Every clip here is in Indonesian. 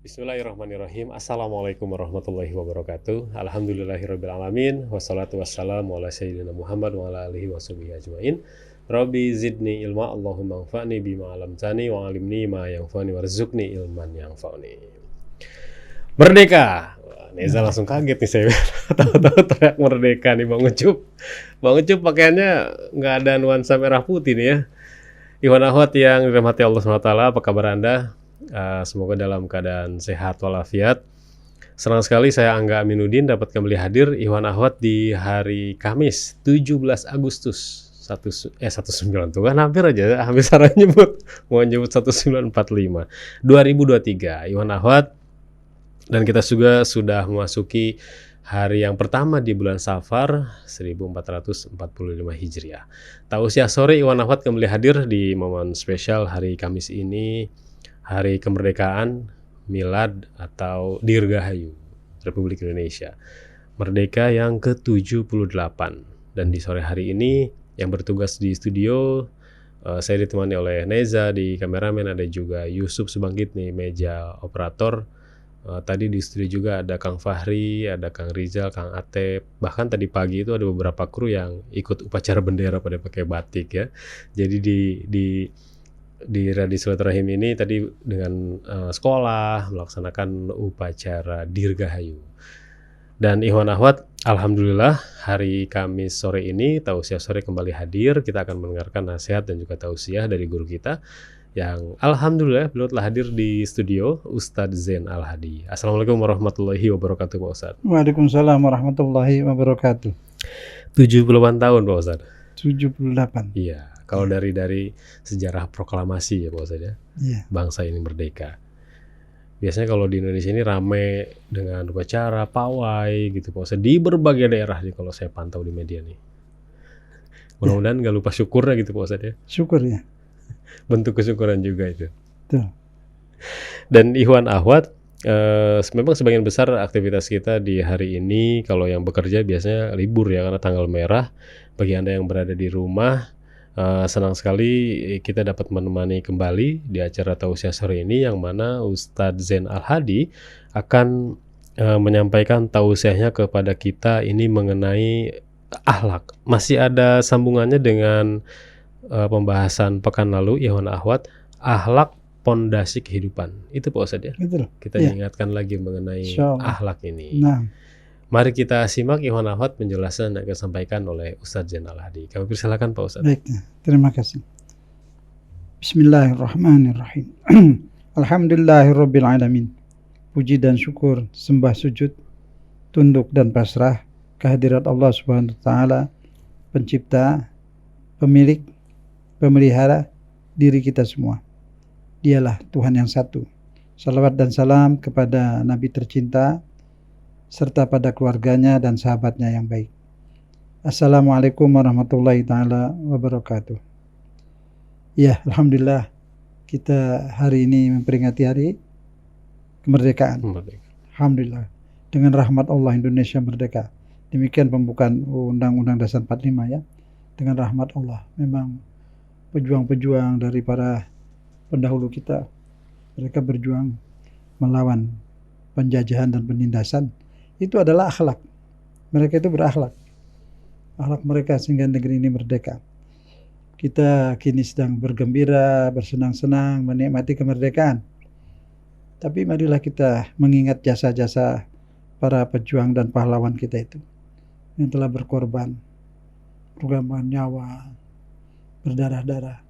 Bismillahirrahmanirrahim. Assalamualaikum warahmatullahi wabarakatuh. Alhamdulillahirrabbilalamin. Wassalatu wassalamu ala sayyidina Muhammad wa ala alihi washabihi ajmain. Rabbi zidni ilma, Allahumma anfa'ni bima 'allamtani wa 'allimni ma yanfa'ni warzuqni ilman yanfa'ni. Merdeka. Wah, Neza langsung kaget nih saya. Tahu-tahu teriak merdeka nih Bang Ucup. Bang Ucup pakaiannya nggak ada nuansa merah putih nih ya. Iwan Ahwat yang dirahmati Allah SWT, apa kabar Anda? Semoga dalam keadaan sehat walafiat. Senang sekali saya Angga Aminuddin dapat kembali hadir Iwan Ahwat di hari Kamis 17 Agustus 19 tuh kan hampir aja hampir salah nyebut, mau nyebut 1945 2023. Iwan Ahwat, dan kita juga sudah memasuki hari yang pertama di bulan Safar 1445 Hijriah. Tausiah sore Iwan Ahwat kembali hadir di momen spesial hari Kamis ini, hari kemerdekaan, milad atau Dirgahayu Republik Indonesia. Merdeka yang ke-78. Dan di sore hari ini yang bertugas di studio, saya ditemani oleh Neza di kameramen, ada juga Yusuf Subangkit nih meja operator. Tadi di studio juga ada Kang Fahri, ada Kang Rizal, Kang Atep. Bahkan tadi pagi itu ada beberapa kru yang ikut upacara bendera pada pakai batik ya. Jadi di Radio Silaturahim ini tadi dengan sekolah melaksanakan upacara Dirgahayu. Dan Iwan Ahwat, alhamdulillah hari Kamis sore ini tausiah sore kembali hadir. Kita akan mendengarkan nasihat dan juga tausiah dari guru kita yang alhamdulillah beliau telah hadir di studio, Ustadz Zain Al-Hadi. Assalamualaikum warahmatullahi wabarakatuh Pak Ustadz. Waalaikumsalam warahmatullahi wabarakatuh. 78 tahun Pak Ustadz. 78. Iya, kalau dari sejarah proklamasi ya Pak Ustadz ya. Iya. Bangsa ini merdeka. Biasanya kalau di Indonesia ini rame dengan upacara, pawai gitu Pak Ustadz di berbagai daerah nih kalau saya pantau di media nih. Mudah-mudahan nggak lupa syukurnya gitu Pak Ustadz ya. Syukur ya. Bentuk kesyukuran juga itu. Tuh. Dan Iwan Ahwat, memang sebagian besar aktivitas kita di hari ini kalau yang bekerja biasanya libur ya karena tanggal merah. Bagi Anda yang berada di rumah, senang sekali kita dapat menemani kembali di acara tausiah sore ini yang mana Ustadz Zain Al-Hadi akan menyampaikan tausiahnya kepada kita ini mengenai akhlak. Masih ada sambungannya dengan pembahasan pekan lalu Iwan Ahwat, akhlak pondasi kehidupan. Itu Pak Ustadz ya. Betul. Kita Ya. diingatkan lagi mengenai Insyaallah. akhlak ini. Nah, Mari kita simak Iwan Ahwat penjelasan yang akan disampaikan oleh Ustadz Zain Al-Hadi. Kami persilakan Pak Ustadz. baik. Terima kasih. Bismillahirrahmanirrahim. Alhamdulillahirabbil alamin. Puji dan syukur, sembah sujud, tunduk dan pasrah kehadirat Allah Subhanahu wa taala, pencipta, pemilik, pemelihara diri kita semua. Dialah Tuhan yang satu. Salawat dan salam kepada Nabi tercinta serta pada keluarganya dan sahabatnya yang baik. Assalamualaikum warahmatullahi taala wabarakatuh. Ya, alhamdulillah kita hari ini memperingati hari kemerdekaan. Alhamdulillah, dengan rahmat Allah Indonesia merdeka. Demikian pembukaan Undang-Undang Dasar 45 ya. Dengan rahmat Allah. Memang pejuang-pejuang dari para pendahulu kita, mereka berjuang melawan penjajahan dan penindasan. Itu adalah akhlak. Mereka itu berakhlak. Akhlak mereka sehingga negeri ini merdeka. Kita kini sedang bergembira, bersenang-senang, menikmati kemerdekaan. Tapi marilah kita mengingat jasa-jasa para pejuang dan pahlawan kita itu yang telah berkorban nyawa, berdarah-darah,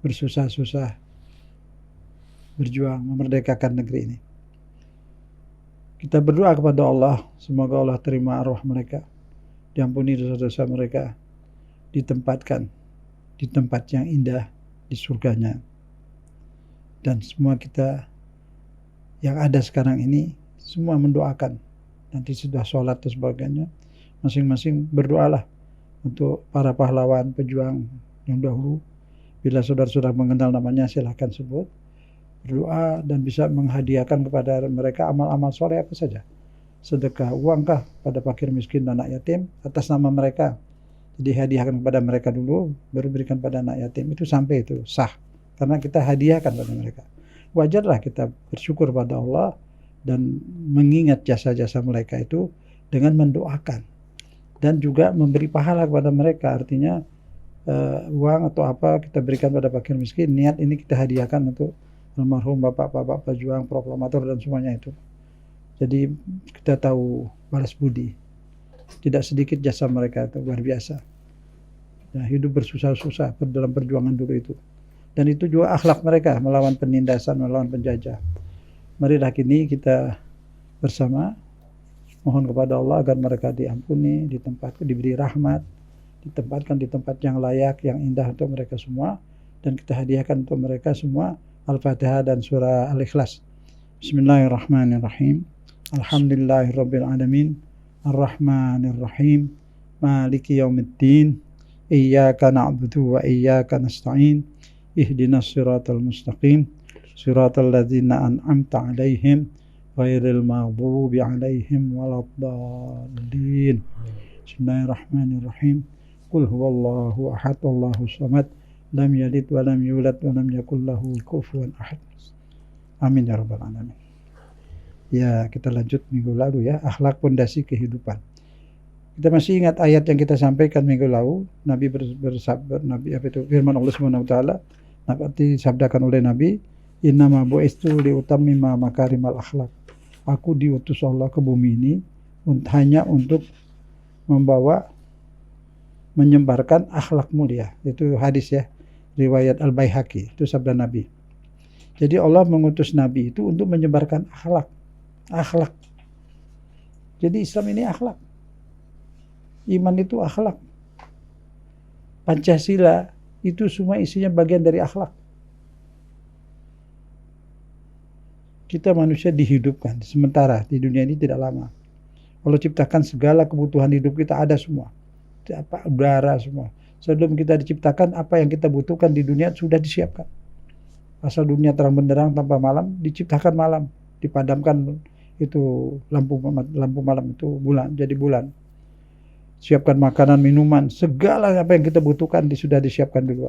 bersusah-susah, berjuang memerdekakan negeri ini. Kita berdoa kepada Allah, semoga Allah terima arwah mereka, diampuni dosa-dosa mereka, ditempatkan di tempat yang indah di surganya. Dan semua kita yang ada sekarang ini semua mendoakan. Nanti sudah sholat dan sebagainya, masing-masing berdoalah untuk para pahlawan pejuang yang dahulu. Bila saudara-saudara mengenal namanya silahkan sebut, berdoa, dan bisa menghadiahkan kepada mereka amal-amal soleh apa saja. Sedekah uangkah pada fakir miskin dan anak yatim atas nama mereka. Jadi hadiahkan kepada mereka dulu, baru berikan pada anak yatim. Itu sampai itu sah, karena kita hadiahkan pada mereka. wajarlah kita bersyukur pada Allah dan mengingat jasa-jasa mereka itu dengan mendoakan dan juga memberi pahala kepada mereka. Artinya uang atau apa kita berikan pada fakir miskin, niat ini kita hadiahkan untuk almarhum bapak-bapak pejuang, proklamator dan semuanya itu. Jadi kita tahu balas budi. Tidak sedikit jasa mereka itu, luar biasa. Nah, hidup bersusah-susah dalam perjuangan dulu itu. Dan itu juga akhlak mereka melawan penindasan, melawan penjajah. Marilah kini kita bersama mohon kepada Allah agar mereka diampuni, diberi rahmat, ditempatkan di tempat yang layak, yang indah untuk mereka semua, dan kita hadiahkan untuk mereka semua Al-Fatihah dan surah Al-Ikhlas. Bismillahirrahmanirrahim. Alhamdulillahirabbil alamin. Ar-Rahmanir-Rahim. Maliki yaumiddin. Iyyaka na'budu wa iyyaka nasta'in. Ihdinas siratal mustaqim. Siratal ladzina an'amta 'alaihim ghairil maghdubi 'alaihim waladdallin. Bismillahirrahmanirrahim. Qul huwallahu ahad, Allahus samad, lam yalid wa lam yulad wa lam yakul lahu kufuwan ahad. Amin ya rabbal alamin. Ya, kita lanjut minggu lalu ya, akhlak pondasi kehidupan. Kita masih ingat ayat yang kita sampaikan minggu lalu, Nabi bersabda, Nabi apa itu, firman Allah Subhanahu wa taala, Nabi disabdakan oleh Nabi, innama bu'istu liutammima makarimal akhlak. Aku diutus Allah ke bumi ini hanya untuk menyebarkan akhlak mulia. Itu hadis ya, riwayat Al-Baihaqi, itu sabda Nabi. Jadi Allah mengutus Nabi itu untuk menyebarkan akhlak. Jadi Islam ini akhlak. Iman itu akhlak. Pancasila itu semua isinya bagian dari akhlak. Kita manusia dihidupkan sementara di dunia ini tidak lama. Allah ciptakan segala kebutuhan hidup kita ada semua. Apa udara semua. Sebelum kita diciptakan apa yang kita butuhkan di dunia sudah disiapkan. Asal dunia terang benderang tanpa malam, diciptakan malam, dipadamkan itu lampu malam itu jadi bulan. Siapkan makanan, minuman, segala apa yang kita butuhkan sudah disiapkan dulu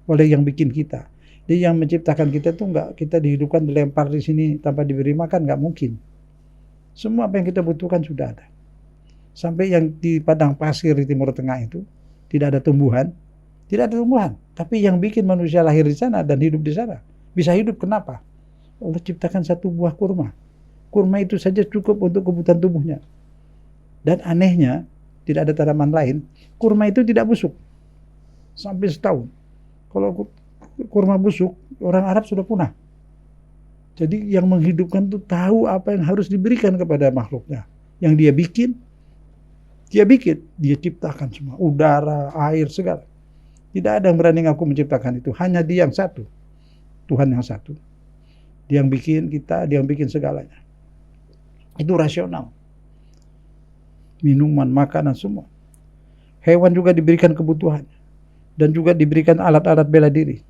oleh yang bikin kita. Jadi yang menciptakan kita itu enggak kita dihidupkan dilempar di sini tanpa diberi makan, enggak mungkin. Semua apa yang kita butuhkan sudah ada. Sampai yang di padang pasir di Timur Tengah itu tidak ada tumbuhan, tapi yang bikin manusia lahir di sana dan hidup di sana bisa hidup. Kenapa? Allah ciptakan satu buah kurma. Kurma itu saja cukup untuk kebutuhan tubuhnya. Dan anehnya, tidak ada tanaman lain, kurma itu tidak busuk sampai setahun. Kalau kurma busuk, orang Arab sudah punah. Jadi yang menghidupkan itu tahu apa yang harus diberikan kepada makhluknya. Yang dia bikin, dia ciptakan semua, udara, air, segala. Tidak ada yang berani ngaku menciptakan itu, hanya Dia yang satu, Tuhan yang satu. Dia yang bikin kita, Dia yang bikin segalanya. Itu rasional. Minuman, makanan, semua. Hewan juga diberikan kebutuhan. Dan juga diberikan alat-alat bela diri.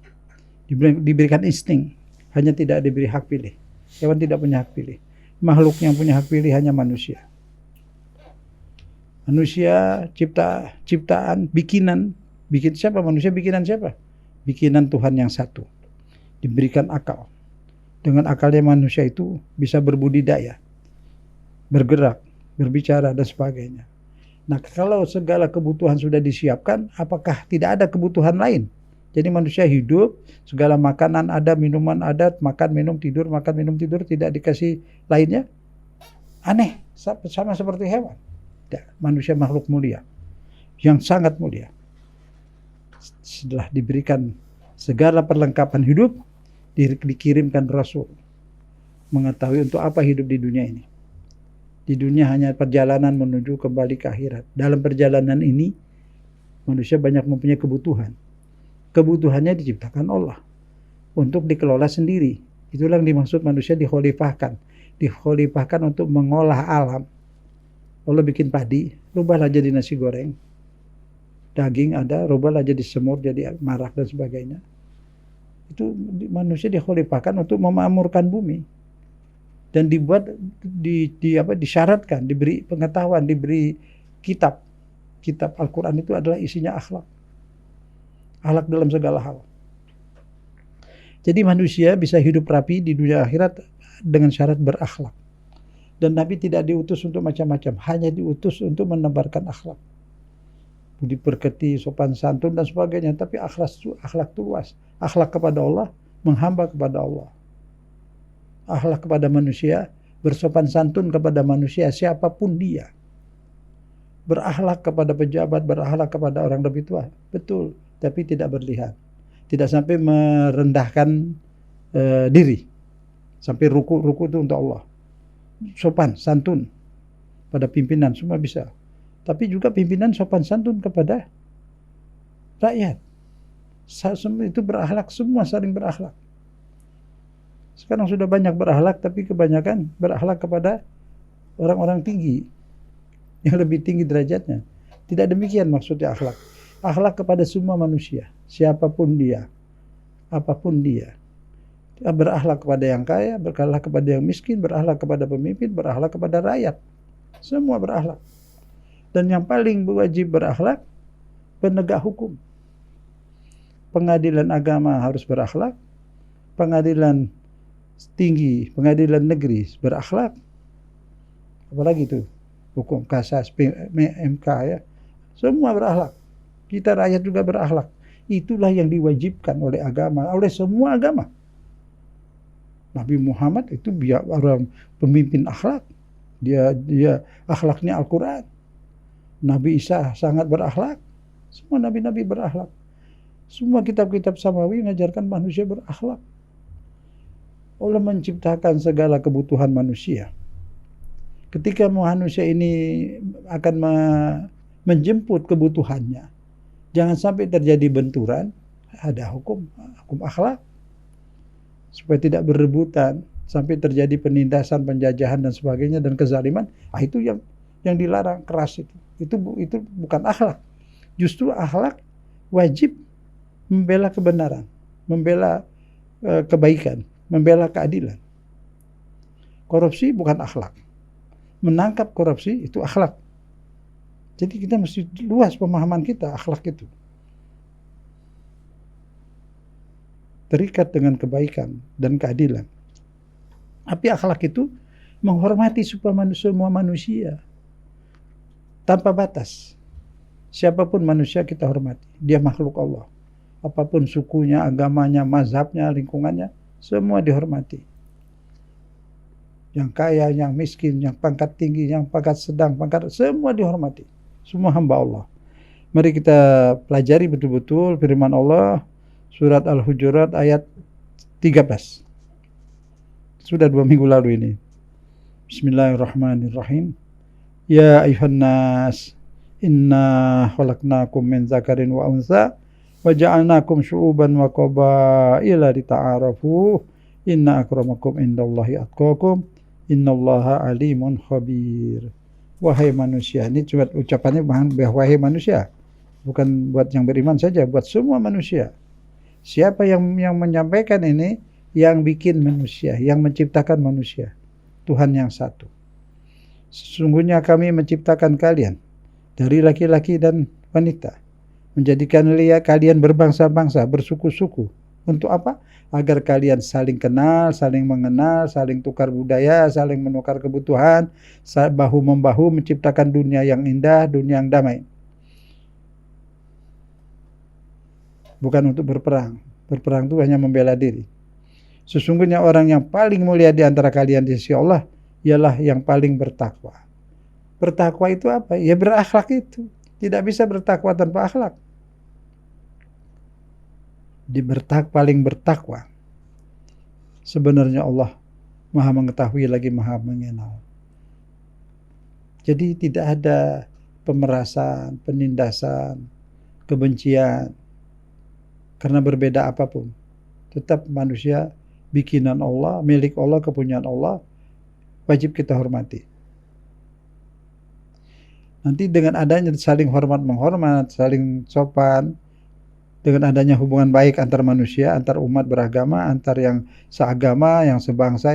Diberikan insting. Hanya tidak diberi hak pilih. Hewan tidak punya hak pilih. Makhluk yang punya hak pilih hanya manusia. Manusia ciptaan, bikinan siapa? Manusia bikinan siapa? Bikinan Tuhan yang satu. Diberikan akal. Dengan akalnya manusia itu bisa berbudidaya, bergerak, berbicara dan sebagainya. Nah, kalau segala kebutuhan sudah disiapkan, apakah tidak ada kebutuhan lain? Jadi manusia hidup, segala makanan ada, minuman ada, makan, minum, tidur, tidak dikasih lainnya. Aneh, sama seperti hewan. Manusia makhluk mulia, yang sangat mulia. Setelah diberikan segala perlengkapan hidup, dikirimkan Rasul mengetahui untuk apa hidup di dunia ini. Di dunia hanya perjalanan menuju kembali ke akhirat. Dalam perjalanan ini manusia banyak mempunyai kebutuhan. Kebutuhannya diciptakan Allah untuk dikelola sendiri. Itulah yang dimaksud manusia dikhalifahkan. Dikhalifahkan untuk mengolah alam. Allah bikin padi, rubahlah jadi nasi goreng. Daging ada, rubahlah jadi semur, jadi marak dan sebagainya. Itu manusia dikhalifahkan untuk memakmurkan bumi. Dan dibuat disyaratkan, diberi pengetahuan, diberi kitab. Kitab Al-Qur'an itu adalah isinya akhlak. Akhlak dalam segala hal. Jadi manusia bisa hidup rapi di dunia akhirat dengan syarat berakhlak. Dan Nabi tidak diutus untuk macam-macam, hanya diutus untuk menebarkan akhlak. Budi pekerti, sopan santun dan sebagainya, tapi akhlak itu luas. Akhlak kepada Allah, menghamba kepada Allah. Akhlak kepada manusia, bersopan santun kepada manusia siapapun dia. Berakhlak kepada pejabat, berakhlak kepada orang lebih tua, betul, tapi tidak berlebihan. Tidak sampai merendahkan diri, sampai ruku itu untuk Allah. Sopan santun pada pimpinan semua bisa, tapi juga pimpinan sopan santun kepada rakyat. Semua itu berakhlak, semua saling berakhlak. Sekarang sudah banyak berakhlak, tapi kebanyakan berakhlak kepada orang-orang tinggi, yang lebih tinggi derajatnya. Tidak demikian maksudnya akhlak. Akhlak kepada semua manusia, siapapun dia, apapun dia. Berakhlak kepada yang kaya, berakhlak kepada yang miskin, berakhlak kepada pemimpin, berakhlak kepada rakyat. Semua berakhlak. Dan yang paling wajib berakhlak, penegak hukum. Pengadilan agama harus berakhlak, pengadilan tinggi, pengadilan negeri berakhlak. Apalagi itu? Hukum kasas, MK ya, semua berakhlak. Kita rakyat juga berakhlak. Itulah yang diwajibkan oleh agama, oleh semua agama. Nabi Muhammad itu orang pemimpin akhlak. Dia akhlaknya Al-Quran. Nabi Isa sangat berakhlak. Semua nabi-nabi berakhlak. Semua kitab-kitab samawi mengajarkan manusia berakhlak. Allah menciptakan segala kebutuhan manusia. Ketika manusia ini akan menjemput kebutuhannya, jangan sampai terjadi benturan, ada hukum akhlak. Supaya tidak berebutan, sampai terjadi penindasan, penjajahan dan sebagainya dan kezaliman. Itu yang dilarang keras itu. Itu bukan akhlak. Justru akhlak wajib membela kebenaran, membela kebaikan, membela keadilan. Korupsi bukan akhlak. Menangkap korupsi itu akhlak. Jadi kita mesti luas pemahaman kita akhlak itu. Terikat dengan kebaikan dan keadilan. Tapi akhlak itu menghormati semua manusia tanpa batas. Siapapun manusia kita hormati. Dia makhluk Allah. Apapun sukunya, agamanya, mazhabnya, lingkungannya, semua dihormati. Yang kaya, yang miskin, yang pangkat tinggi, yang pangkat sedang, semua dihormati. Semua hamba Allah. Mari kita pelajari betul-betul firman Allah, surat Al-Hujurat ayat 13. Sudah 2 minggu lalu ini. Bismillahirrahmanirrahim. Ya ayuhan nas, inna khalaqnakum min zakarin wa unsa, wa ja'alnakum syu'uban wa qabaila lita'arafu, inna akramakum indallahi atqakum, innallaha alimun khabir. Wahai manusia, ini cuma ucapannya wahai manusia, bukan buat yang beriman saja, buat semua manusia. Siapa yang menyampaikan ini? Yang bikin manusia, yang menciptakan manusia, Tuhan yang satu. Sesungguhnya kami menciptakan kalian dari laki-laki dan wanita, menjadikan kalian berbangsa-bangsa, bersuku-suku. Untuk apa? Agar kalian saling kenal, saling mengenal, saling tukar budaya, saling menukar kebutuhan, bahu-membahu menciptakan dunia yang indah, dunia yang damai. Bukan untuk berperang. Berperang itu hanya membela diri. Sesungguhnya orang yang paling mulia di antara kalian di sisi Allah ialah yang paling bertakwa. Bertakwa itu apa? Ya berakhlak itu. Tidak bisa bertakwa tanpa akhlak. Paling bertakwa. Sebenarnya Allah Maha mengetahui lagi Maha mengenal. Jadi tidak ada pemerasan, penindasan, kebencian karena berbeda apapun. Tetap manusia bikinan Allah, milik Allah, kepunyaan Allah, wajib kita hormati. Nanti dengan adanya saling hormat menghormat, saling sopan, dengan adanya hubungan baik antar manusia, antar umat beragama, antar yang seagama, yang sebangsa,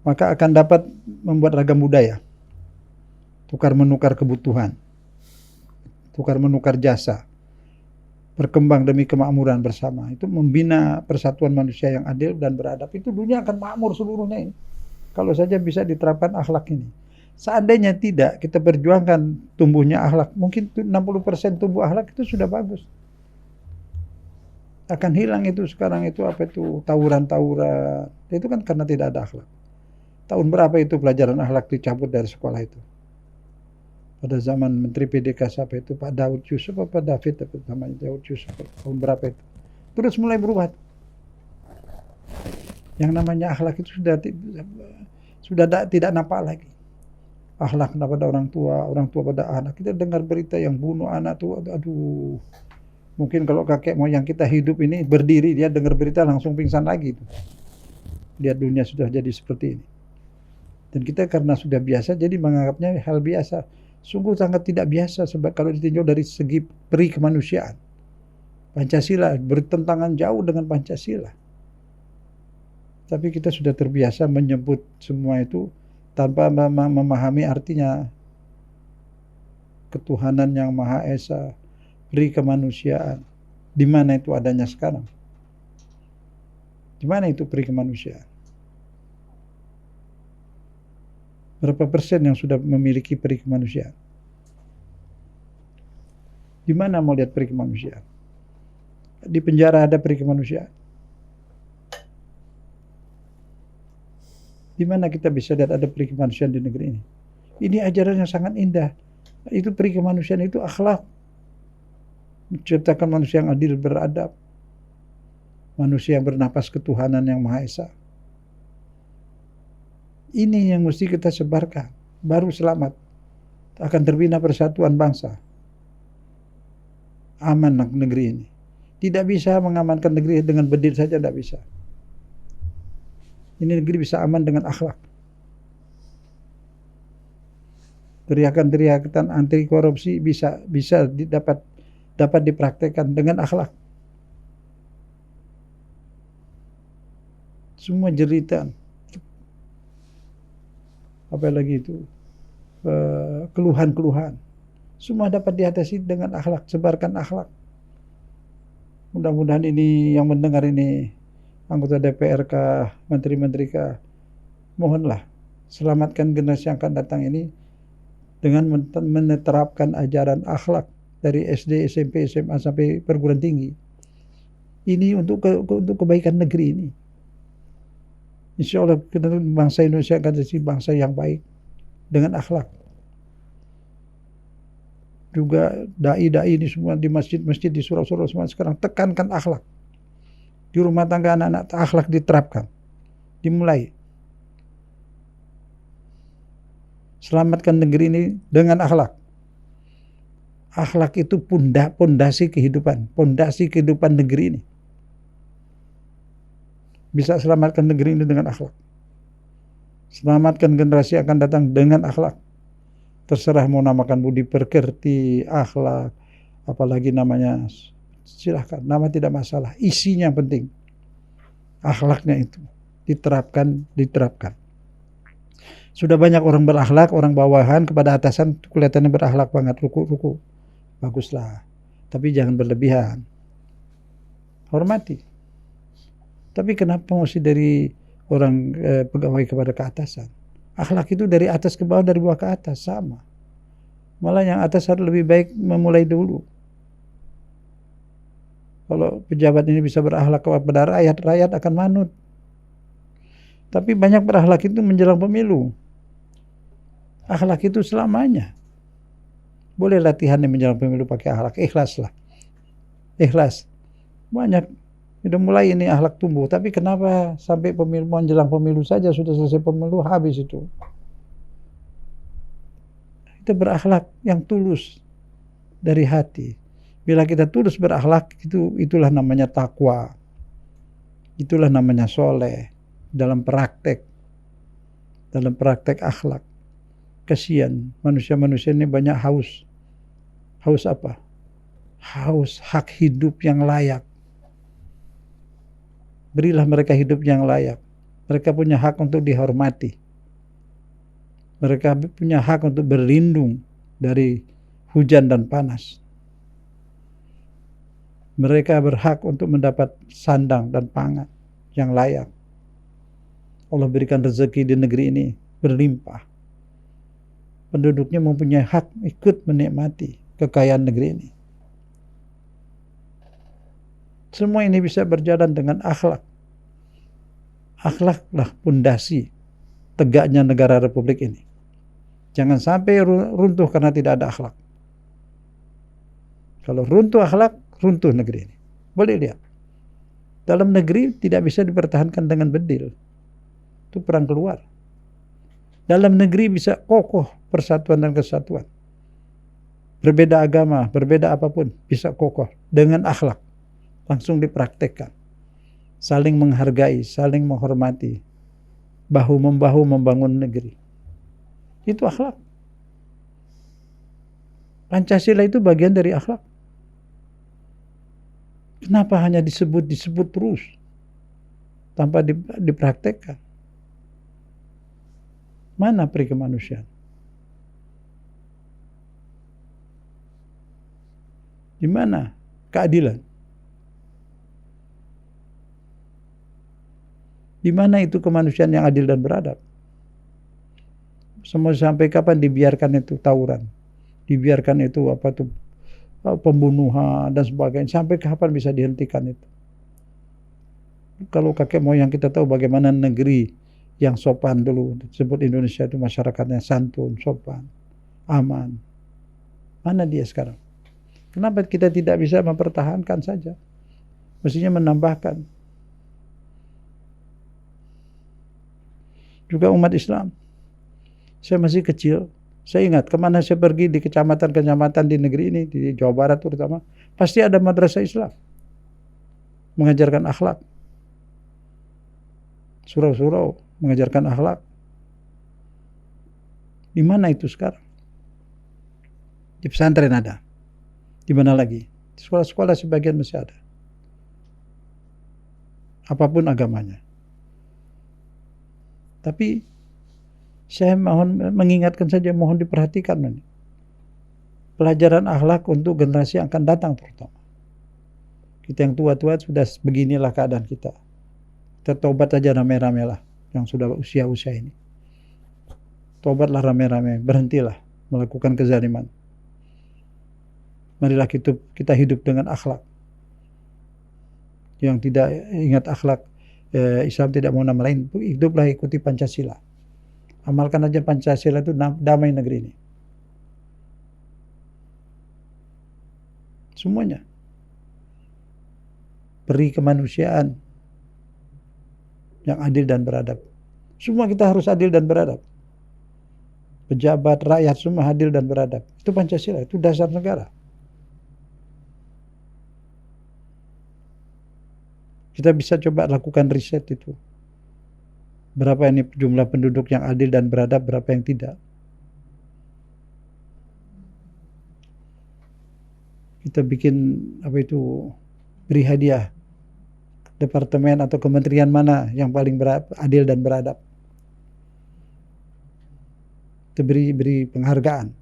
maka akan dapat membuat ragam budaya, tukar menukar kebutuhan, tukar menukar jasa, berkembang demi kemakmuran bersama. Itu membina persatuan manusia yang adil dan beradab. Itu dunia akan makmur seluruhnya ini. Kalau saja bisa diterapkan akhlak ini. Seandainya tidak, kita perjuangkan tumbuhnya akhlak. Mungkin 60% tumbuh akhlak itu sudah bagus. Akan hilang itu sekarang itu apa itu tawuran-tawuran. Itu kan karena tidak ada akhlak. Tahun berapa itu pelajaran akhlak dicabut dari sekolah itu? Pada zaman Menteri PDK siapa itu Pak Daud Yusuf apa David apa namanya Daud Yusuf tahun berapa itu? Terus mulai berubah. Yang namanya akhlak itu sudah tidak nampak lagi. Akhlak pada orang tua pada anak. Kita dengar berita yang bunuh anak tuh, aduh. Mungkin kalau kakek moyang kita hidup ini berdiri, dia dengar berita langsung pingsan lagi itu. Lihat dunia sudah jadi seperti ini. Dan kita karena sudah biasa jadi menganggapnya hal biasa. Sungguh sangat tidak biasa sebab kalau ditinjau dari segi peri kemanusiaan. Pancasila bertentangan jauh dengan Pancasila. Tapi kita sudah terbiasa menyebut semua itu tanpa memahami artinya. Ketuhanan yang Maha Esa, peri kemanusiaan. Di mana itu adanya sekarang? Di mana itu peri kemanusiaan? Berapa persen yang sudah memiliki peri kemanusiaan? Di mana mau lihat peri kemanusiaan? Di penjara ada peri kemanusiaan. Di mana kita bisa lihat ada peri kemanusiaan di negeri ini? Ini ajaran yang sangat indah. Itu peri kemanusiaan, itu akhlak. Menciptakan manusia yang adil beradab. Manusia yang bernapas ketuhanan yang Maha Esa. Ini yang mesti kita sebarkan. Baru selamat. Akan terbina persatuan bangsa. Aman negeri ini. Tidak bisa mengamankan negeri dengan bedil saja, tidak bisa. Ini negeri bisa aman dengan akhlak. Teriakan-teriakan anti korupsi bisa dapat dipraktekkan dengan akhlak. Semua jeritan. Apalagi itu keluhan-keluhan semua dapat diatasi dengan akhlak. Sebarkan akhlak. Mudah-mudahan ini yang mendengar ini anggota DPR kah, menteri-menteri kah, mohonlah selamatkan generasi yang akan datang ini dengan menerapkan ajaran akhlak dari SD, SMP, SMA sampai perguruan tinggi. Ini untuk kebaikan negeri ini. Insya Allah bangsa Indonesia akan jadi bangsa yang baik dengan akhlak. Juga dai-dai ini semua di masjid-masjid di surau-surau semua sekarang tekankan akhlak. Di rumah tangga anak-anak akhlak diterapkan. Dimulai. Selamatkan negeri ini dengan akhlak. Akhlak itu pondasi kehidupan negeri ini. Bisa selamatkan negeri ini dengan akhlak. Selamatkan generasi akan datang dengan akhlak. Terserah mau namakan budi pekerti, akhlak, apalagi namanya, silahkan. Nama tidak masalah. Isinya penting. Akhlaknya itu diterapkan. Sudah banyak orang berakhlak, orang bawahan kepada atasan kelihatannya berakhlak banget, ruku. Baguslah. Tapi jangan berlebihan. Hormati. Tapi kenapa mesti dari orang pegawai kepada ke atasan? Akhlak itu dari atas ke bawah, dari bawah ke atas, sama. Malah yang atas harus lebih baik memulai dulu. Kalau pejabat ini bisa berakhlak kepada rakyat, rakyat akan manut. Tapi banyak berakhlak itu menjelang pemilu. Akhlak itu selamanya. Boleh latihan menjelang pemilu pakai akhlak, ikhlaslah. Ikhlas. Banyak udah mulai ini akhlak tumbuh, tapi kenapa sampai pemilu menjelang pemilu saja sudah selesai pemilu habis itu? Kita berakhlak yang tulus dari hati. Bila kita tulus berakhlak, itulah namanya takwa. Itulah namanya soleh dalam praktek akhlak. Kasihan manusia-manusia ini banyak haus. Haus apa? Haus hak hidup yang layak. Berilah mereka hidup yang layak. Mereka punya hak untuk dihormati. Mereka punya hak untuk berlindung dari hujan dan panas. Mereka berhak untuk mendapat sandang dan pangan yang layak. Allah berikan rezeki di negeri ini berlimpah. Penduduknya mempunyai hak ikut menikmati kekayaan negeri ini. Semua ini bisa berjalan dengan akhlak. Akhlaklah pondasi tegaknya negara Republik ini. Jangan sampai runtuh karena tidak ada akhlak. Kalau runtuh akhlak, runtuh negeri ini. Boleh lihat. Dalam negeri tidak bisa dipertahankan dengan bedil. Itu perang keluar. Dalam negeri bisa kokoh persatuan dan kesatuan. Berbeda agama, berbeda apapun, bisa kokoh dengan akhlak. Langsung dipraktekkan. Saling menghargai, saling menghormati. Bahu-membahu membangun negeri. Itu akhlak. Pancasila itu bagian dari akhlak. Kenapa hanya disebut terus tanpa dipraktekkan? Mana peri kemanusiaan? Di mana keadilan? Di mana itu kemanusiaan yang adil dan beradab? Semua sampai kapan dibiarkan itu tawuran? Dibiarkan itu pembunuhan dan sebagainya. Sampai kapan bisa dihentikan itu? Kalau kakek moyang kita tahu bagaimana negeri yang sopan dulu. Disebut Indonesia itu masyarakatnya santun, sopan, aman. Mana dia sekarang? Kenapa kita tidak bisa mempertahankan saja? Mestinya menambahkan. Juga umat Islam. Saya masih kecil. Saya ingat kemana saya pergi di kecamatan-kecamatan di negeri ini, di Jawa Barat terutama, pasti ada madrasah Islam. Mengajarkan akhlak. Surau-surau mengajarkan akhlak. Di mana itu sekarang? Di pesantren ada. Di mana lagi? Di sekolah-sekolah sebagian masih ada. Apapun agamanya. Tapi saya mohon mengingatkan saja, mohon diperhatikan ini. Pelajaran akhlak untuk generasi yang akan datang terutama. Kita yang tua-tua sudah beginilah keadaan kita. Kita tobat saja rame-rame lah yang sudah usia-usia ini. Tobatlah rame-rame, berhentilah melakukan kezaliman. Marilah kita hidup dengan akhlak. Yang tidak ingat akhlak, Islam tidak mau nama lain, hiduplah ikuti Pancasila. Amalkan aja Pancasila itu damai negeri ini. Semuanya. Peri kemanusiaan yang adil dan beradab. Semua kita harus adil dan beradab. Pejabat, rakyat semua adil dan beradab. Itu Pancasila, itu dasar negara. Kita bisa coba lakukan riset itu. Berapa ini jumlah penduduk yang adil dan beradab, berapa yang tidak. Kita bikin beri hadiah. Departemen atau kementerian mana yang paling adil dan beradab. Kita beri penghargaan.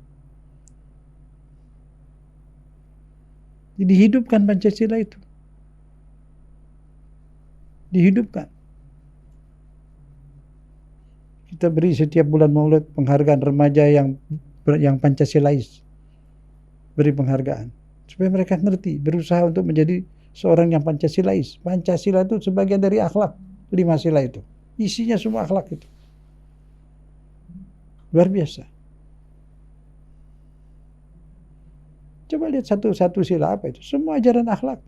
Jadi hidupkan Pancasila itu. Dihidupkan. Kita beri setiap bulan Maulid penghargaan remaja yang Pancasilais. Beri penghargaan. Supaya mereka ngerti, berusaha untuk menjadi seorang yang Pancasilais. Pancasila itu sebagian dari akhlak. 5 sila itu. Isinya semua akhlak itu. Luar biasa. Coba lihat satu sila apa itu. Semua ajaran akhlak.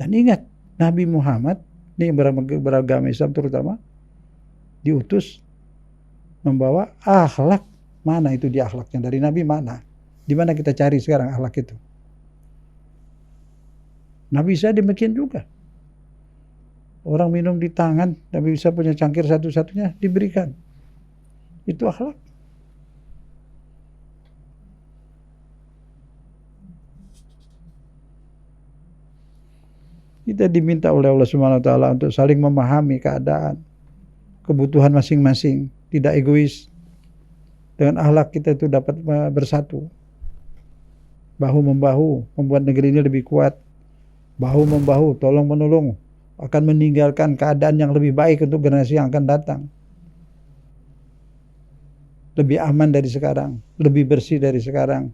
Dan ingat, Nabi Muhammad, ini yang beragama Islam terutama, diutus membawa akhlak. Mana itu dia akhlaknya? Dari Nabi mana? Di mana kita cari sekarang akhlak itu? Nabi Isa demikian juga. Orang minum di tangan, Nabi Isa punya cangkir satu-satunya, diberikan. Itu akhlak. Kita diminta oleh Allah Subhanahu wa taala untuk saling memahami keadaan, kebutuhan masing-masing, tidak egois. Dengan akhlak kita itu dapat bersatu. bahu-membahu membuat negeri ini lebih kuat, bahu-membahu tolong-menolong akan meninggalkan keadaan yang lebih baik untuk generasi yang akan datang, lebih aman dari sekarang, lebih bersih dari sekarang,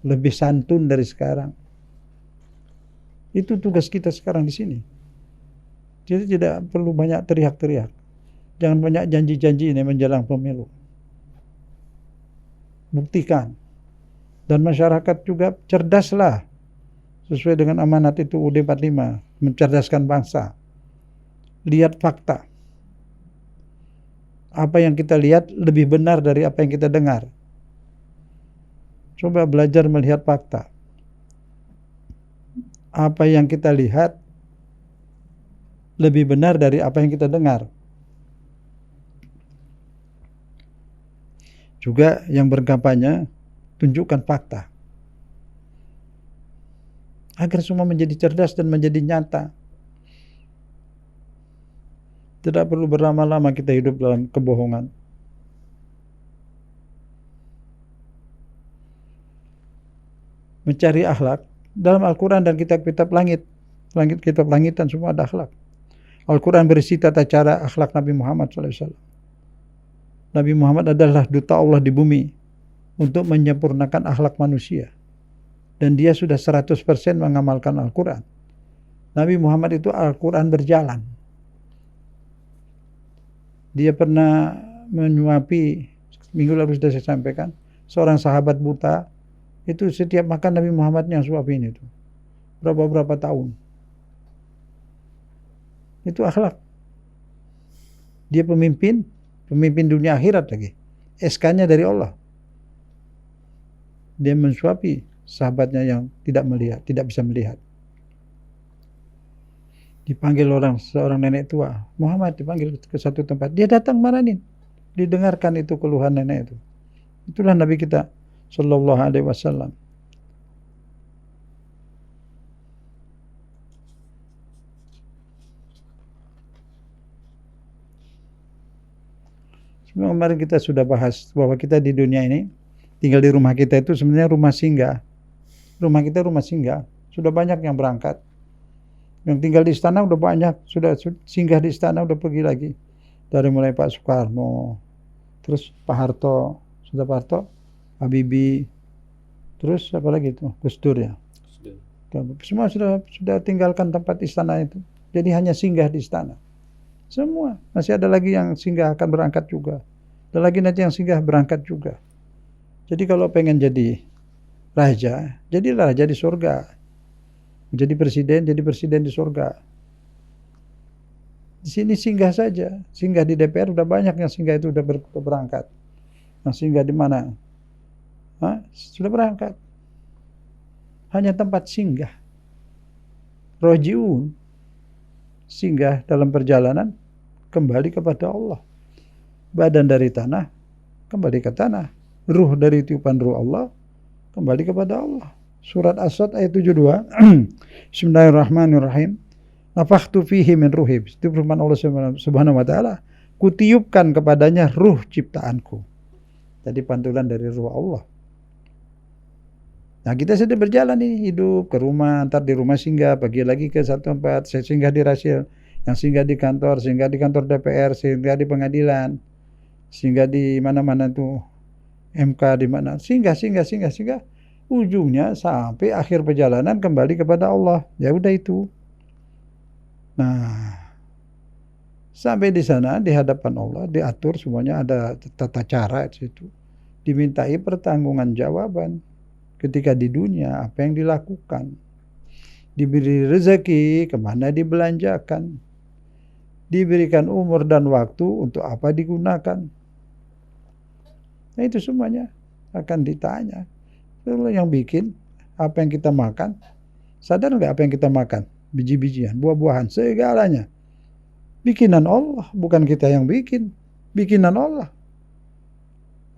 lebih santun dari sekarang. Itu tugas kita sekarang di sini. Jadi tidak perlu banyak teriak-teriak. Jangan banyak janji-janji ini menjelang pemilu. Buktikan. Dan masyarakat juga cerdaslah. Sesuai dengan amanat itu UUD 45. Mencerdaskan bangsa. Lihat fakta. Apa yang kita lihat lebih benar dari apa yang kita dengar. Coba belajar melihat fakta. Apa yang kita lihat lebih benar dari apa yang kita dengar. Juga yang berkampanye, tunjukkan fakta. Agar semua menjadi cerdas dan menjadi nyata. Tidak perlu berlama-lama kita hidup dalam kebohongan. Mencari akhlak. Dalam Al-Quran dan kitab-kitab langit, kitab langitan semua ada akhlak. Al-Quran berisi tata cara akhlak Nabi Muhammad SAW. Nabi Muhammad adalah duta Allah di bumi untuk menyempurnakan akhlak manusia. Dan dia sudah 100% mengamalkan Al-Quran. Nabi Muhammad itu Al-Quran berjalan. Dia pernah menyuapi, minggu lalu sudah saya sampaikan, seorang sahabat buta, itu setiap makan Nabi Muhammad yang suapin itu. Berapa tahun. Itu akhlak. Dia pemimpin dunia akhirat lagi. SK-nya dari Allah. Dia mensuapi sahabatnya yang tidak bisa melihat. Dipanggil seorang nenek tua. Muhammad dipanggil ke satu tempat. Dia datang maranin. Didengarkan itu keluhan nenek itu. Itulah Nabi kita Sallallahu Alaihi Wasallam. Kemarin kita sudah bahas bahwa kita di dunia ini tinggal di rumah kita itu sebenarnya rumah singgah. Rumah kita rumah singgah. Sudah banyak yang berangkat. Yang tinggal di istana udah banyak. Sudah singgah di istana udah pergi lagi. Dari mulai Pak Soekarno, terus Pak Harto, sudah Pak Harto, Habibie, terus apa lagi itu? Gus Dur ya. Semua sudah tinggalkan tempat istana itu. Jadi hanya singgah di istana. Semua. Masih ada lagi yang singgah akan berangkat juga. Ada lagi nanti yang singgah berangkat juga. Jadi kalau pengen jadi raja, jadilah raja di surga. Jadi presiden di surga. Di sini singgah saja. Singgah di DPR udah banyak yang singgah itu udah berangkat. Yang singgah di mana? Sudah berangkat. Hanya tempat singgah. Roji'un. Singgah dalam perjalanan kembali kepada Allah. Badan dari tanah kembali ke tanah. Ruh dari tiupan ruh Allah kembali kepada Allah. Surat As-Sad ayat 72. Bismillahirrahmanirrahim. Nafakhtu fihi min ruhi. Itu firman Allah Subhanahu wa taala. Kutiupkan kepadanya ruh ciptaanku. Jadi pantulan dari ruh Allah. Nah kita sedang berjalan nih, hidup ke rumah, ntar di rumah singgah, pergi lagi ke satu tempat, saya singgah di Rasil, yang singgah di kantor DPR, singgah di pengadilan, singgah di mana-mana tuh, MK di mana, singgah. Ujungnya sampai akhir perjalanan kembali kepada Allah. Ya udah itu. Nah, sampai di sana di hadapan Allah diatur semuanya, ada tata cara di situ. Dimintai pertanggungjawaban. Ketika di dunia apa yang dilakukan, diberi rezeki kemana dibelanjakan, diberikan umur dan waktu untuk apa digunakan. Nah itu semuanya akan ditanya. Kalau yang bikin apa yang kita makan, sadar nggak apa yang kita makan? Biji-bijian, buah-buahan, segalanya bikinan Allah, bukan kita yang bikinan Allah.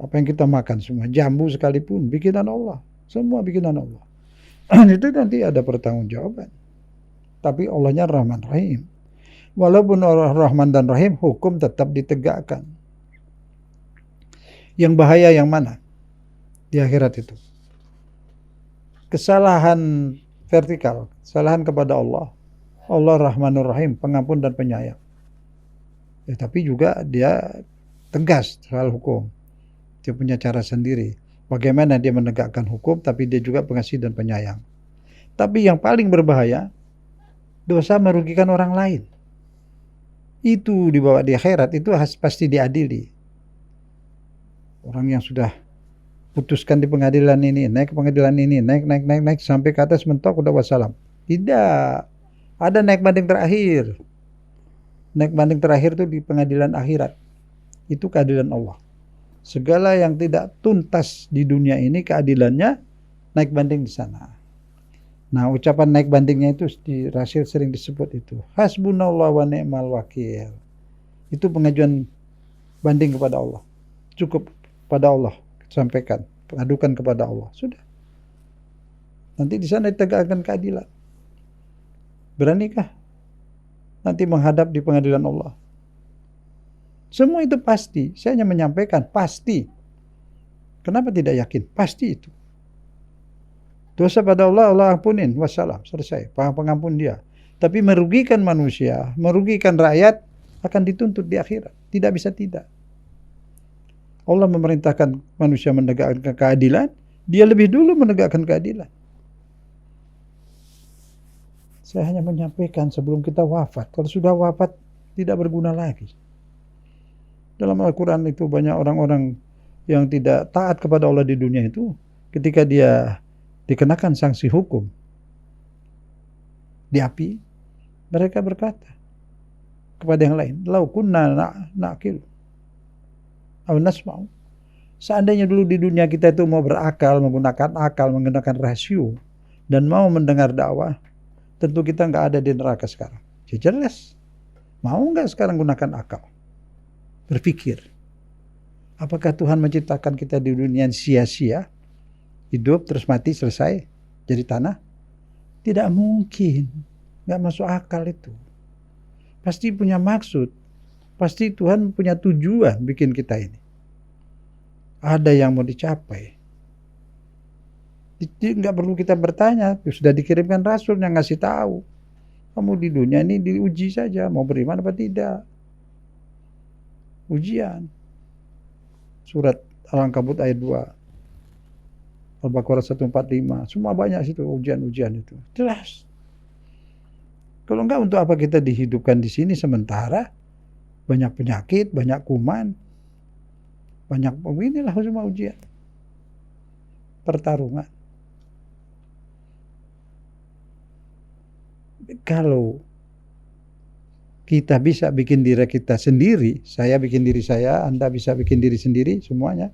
Apa yang kita makan semua, jambu sekalipun bikinan Allah. Semua bikinan Allah. Itu nanti ada pertanggungjawaban. Tapi Allahnya Rahman Rahim. Walaupun Allah Rahman dan Rahim, hukum tetap ditegakkan. Yang bahaya yang mana? di akhirat itu. Kesalahan vertikal, kesalahan kepada Allah. Allah Rahmanur Rahim, pengampun dan penyayang. Ya, tapi juga dia tegas soal hukum. Dia punya cara sendiri. Bagaimana dia menegakkan hukum, tapi dia juga pengasih dan penyayang. Tapi yang paling berbahaya, dosa merugikan orang lain. Itu dibawa di akhirat, itu pasti diadili. Orang yang sudah putuskan di pengadilan ini, naik ke pengadilan ini, naik sampai ke atas mentok udah wassalam. Tidak. Ada naik banding terakhir. Naik banding terakhir itu di pengadilan akhirat. Itu keadilan Allah. Segala yang tidak tuntas di dunia ini keadilannya naik banding di sana. Nah, ucapan naik bandingnya itu di Rasul sering disebut itu. Hasbunallah wa ni'mal wakil. Itu pengajuan banding kepada Allah. Cukup pada Allah sampaikan, pengadukan kepada Allah. Sudah. Nanti di sana ditegakkan keadilan. Beranikah nanti menghadap di pengadilan Allah? Semua itu pasti. Saya hanya menyampaikan pasti. Kenapa tidak yakin? Pasti itu. Dosa pada Allah, Allah ampunin. Wassalam. Selesai. Pengampun dia. Tapi merugikan manusia, merugikan rakyat, akan dituntut di akhirat. Tidak bisa tidak. Allah memerintahkan manusia menegakkan keadilan. Dia lebih dulu menegakkan keadilan. Saya hanya menyampaikan sebelum kita wafat. Kalau sudah wafat, tidak berguna lagi. Dalam Al-Quran itu banyak orang-orang yang tidak taat kepada Allah di dunia itu. Ketika dia dikenakan sanksi hukum di api, mereka berkata kepada yang lain, lau kunna na'kil aw nasma'u. Seandainya dulu di dunia kita itu mau berakal, menggunakan akal, menggunakan rasio, dan mau mendengar dakwah, tentu kita nggak ada di neraka sekarang. Ya jelas. Mau nggak sekarang gunakan akal? Berpikir. Apakah Tuhan menciptakan kita di dunia sia-sia? Hidup terus mati selesai jadi tanah? Tidak mungkin. Nggak masuk akal itu. Pasti punya maksud. Pasti Tuhan punya tujuan bikin kita ini. Ada yang mau dicapai. Jadi nggak perlu kita bertanya. Sudah dikirimkan Rasul yang ngasih tahu. Kamu di dunia ini diuji saja. Mau beriman apa tidak. Ujian. Surat Al-Ankabut ayat 2. Al-Baqarah 145. Semua banyak situ ujian-ujian itu. Jelas. Kalau enggak, untuk apa kita dihidupkan di sini sementara banyak penyakit, banyak kuman, banyak inilah semua ujian. Pertarungan. Kalau kita bisa bikin diri kita sendiri, saya bikin diri saya, Anda bisa bikin diri sendiri, semuanya.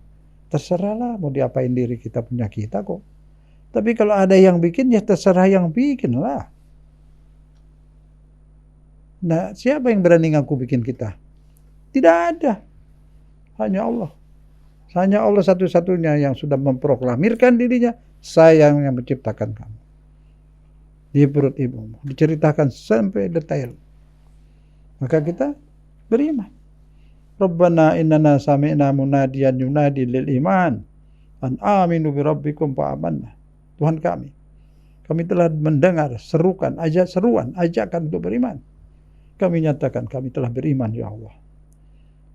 Terserahlah mau diapain diri kita, punya kita kok. Tapi kalau ada yang bikin, ya terserah yang bikin lah. Nah, siapa yang berani ngaku bikin kita? Tidak ada. Hanya Allah. Hanya Allah satu-satunya yang sudah memproklamirkan dirinya, saya yang menciptakan kamu. Di perut ibumu. Diceritakan sampai detail. Maka kita beriman. Rabbana innana sami'na munadiyan yunadi lil iman an aminu bi rabbikum fa amanna. Tuhan kami telah mendengar seruan ajakan untuk beriman. Kami nyatakan kami telah beriman ya Allah.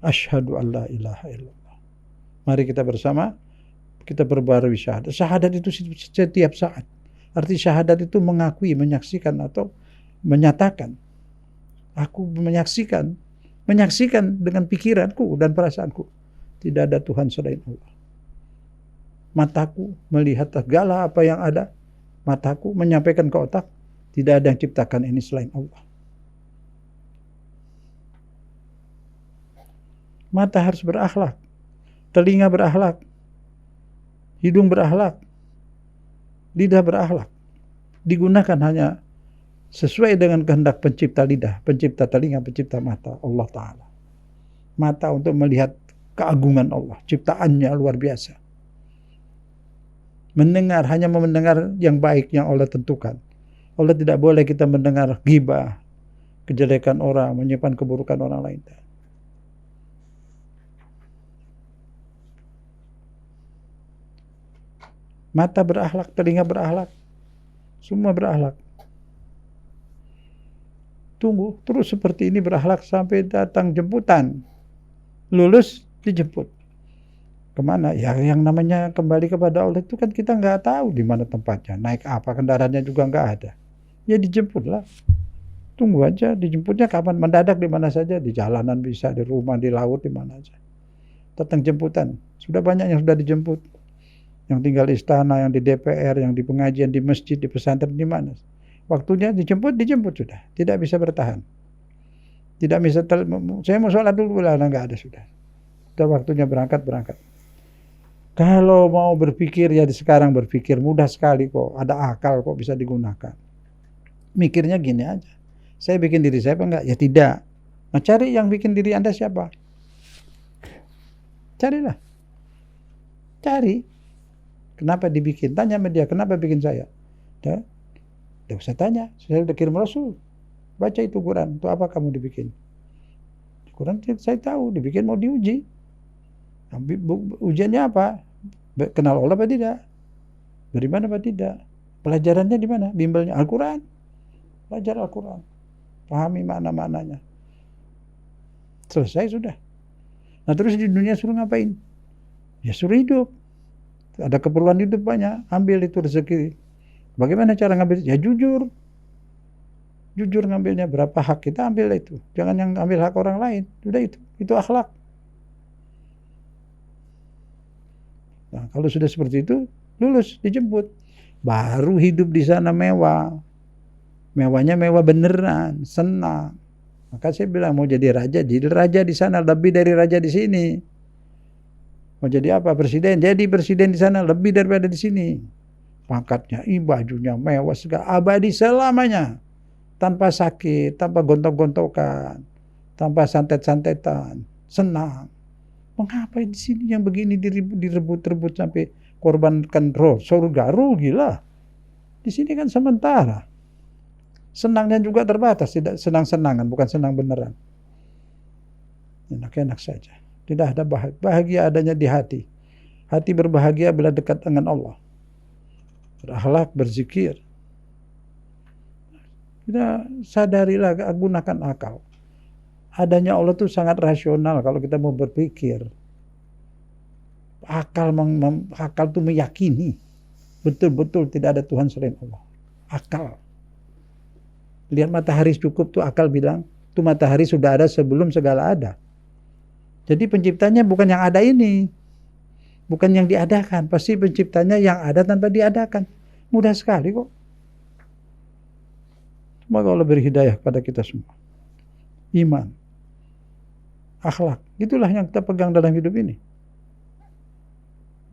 Asyhadu an la ilaha illallah. Mari kita bersama kita berbarui syahadat. Syahadat itu setiap saat. Arti syahadat itu mengakui, menyaksikan atau menyatakan. Aku menyaksikan dengan pikiranku dan perasaanku. Tidak ada Tuhan selain Allah. Mataku melihat segala apa yang ada. Mataku menyampaikan ke otak. Tidak ada yang ciptakan ini selain Allah. Mata harus berakhlak. Telinga berakhlak. Hidung berakhlak. Lidah berakhlak. Digunakan hanya sesuai dengan kehendak pencipta lidah, pencipta telinga, pencipta mata, Allah Ta'ala. Mata untuk melihat keagungan Allah, ciptaannya luar biasa. Mendengar, hanya mendengar yang baik yang Allah tentukan. Allah tidak boleh kita mendengar ghibah, kejelekan orang, menyimpan keburukan orang lain. Mata berakhlak, telinga berakhlak, semua berakhlak. Tunggu terus seperti ini berakhlak sampai datang jemputan. Lulus dijemput. Kemana? Ya yang namanya kembali kepada Allah itu kan kita nggak tahu di mana tempatnya. Naik apa, kendaraannya juga nggak ada. Ya dijemput lah. Tunggu aja, dijemputnya kapan? Mendadak di mana saja, di jalanan bisa, di rumah, di laut, di mana aja. Datang jemputan. Sudah banyak yang sudah dijemput. Yang tinggal istana, yang di DPR, yang di pengajian, di masjid, di pesantren, di mana. Waktunya dijemput sudah. Tidak bisa bertahan. Tidak bisa, saya mau sholat dulu, lah nggak ada sudah. Sudah waktunya berangkat. Kalau mau berpikir ya sekarang berpikir mudah sekali kok. Ada akal kok bisa digunakan. Mikirnya gini aja. Saya bikin diri saya apa enggak? Ya tidak. Nah cari yang bikin diri Anda siapa? Carilah. Cari. Kenapa dibikin? Tanya sama dia, kenapa bikin saya? Tidak usah tanya. Saya sudah kirim Rasul. Baca itu Quran. Itu apa kamu dibikin? Quran saya tahu. Dibikin mau diuji. Ujiannya apa? Kenal Allah apa tidak? Beriman apa tidak? Pelajarannya di mana? Bimbelnya Al-Quran. Belajar Al-Quran. Pahami makna-maknanya. Selesai sudah. Nah terus di dunia suruh ngapain? Ya suruh hidup. Ada keperluan hidup banyak. Ambil itu rezeki. Bagaimana cara ngambil? Ya jujur. Jujur ngambilnya. Berapa hak kita ambil itu. Jangan yang ambil hak orang lain. Sudah itu. Itu akhlak. Nah, kalau sudah seperti itu, lulus, dijemput. Baru hidup di sana mewah. Mewahnya mewah beneran, senang. Maka saya bilang mau jadi raja di sana lebih dari raja di sini. Mau jadi apa? Presiden, jadi presiden di sana lebih daripada di sini. Pangkatnya, bajunya mewah, segala abadi selamanya. Tanpa sakit, tanpa gontok-gontokan, tanpa santet-santetan, senang. Mengapa di sini yang begini direbut-rebut sampai korbankan surga, gila. Di sini kan sementara. Senangnya juga terbatas, tidak senang-senangan, bukan senang beneran. Enak-enak saja. Tidak ada bahagia. Bahagia adanya di hati. Hati berbahagia bila dekat dengan Allah. Berakhlak, berzikir. Kita sadarilah, gunakan akal. Adanya Allah itu sangat rasional kalau kita mau berpikir. Akal itu meyakini betul-betul tidak ada Tuhan selain Allah. Akal. Lihat matahari cukup tuh akal bilang, tuh matahari sudah ada sebelum segala ada. Jadi penciptanya bukan yang ada ini. Bukan yang diadakan. Pasti penciptanya yang ada tanpa diadakan. Mudah sekali kok. Semoga Allah beri hidayah kepada kita semua. Iman. Akhlak. Itulah yang kita pegang dalam hidup ini.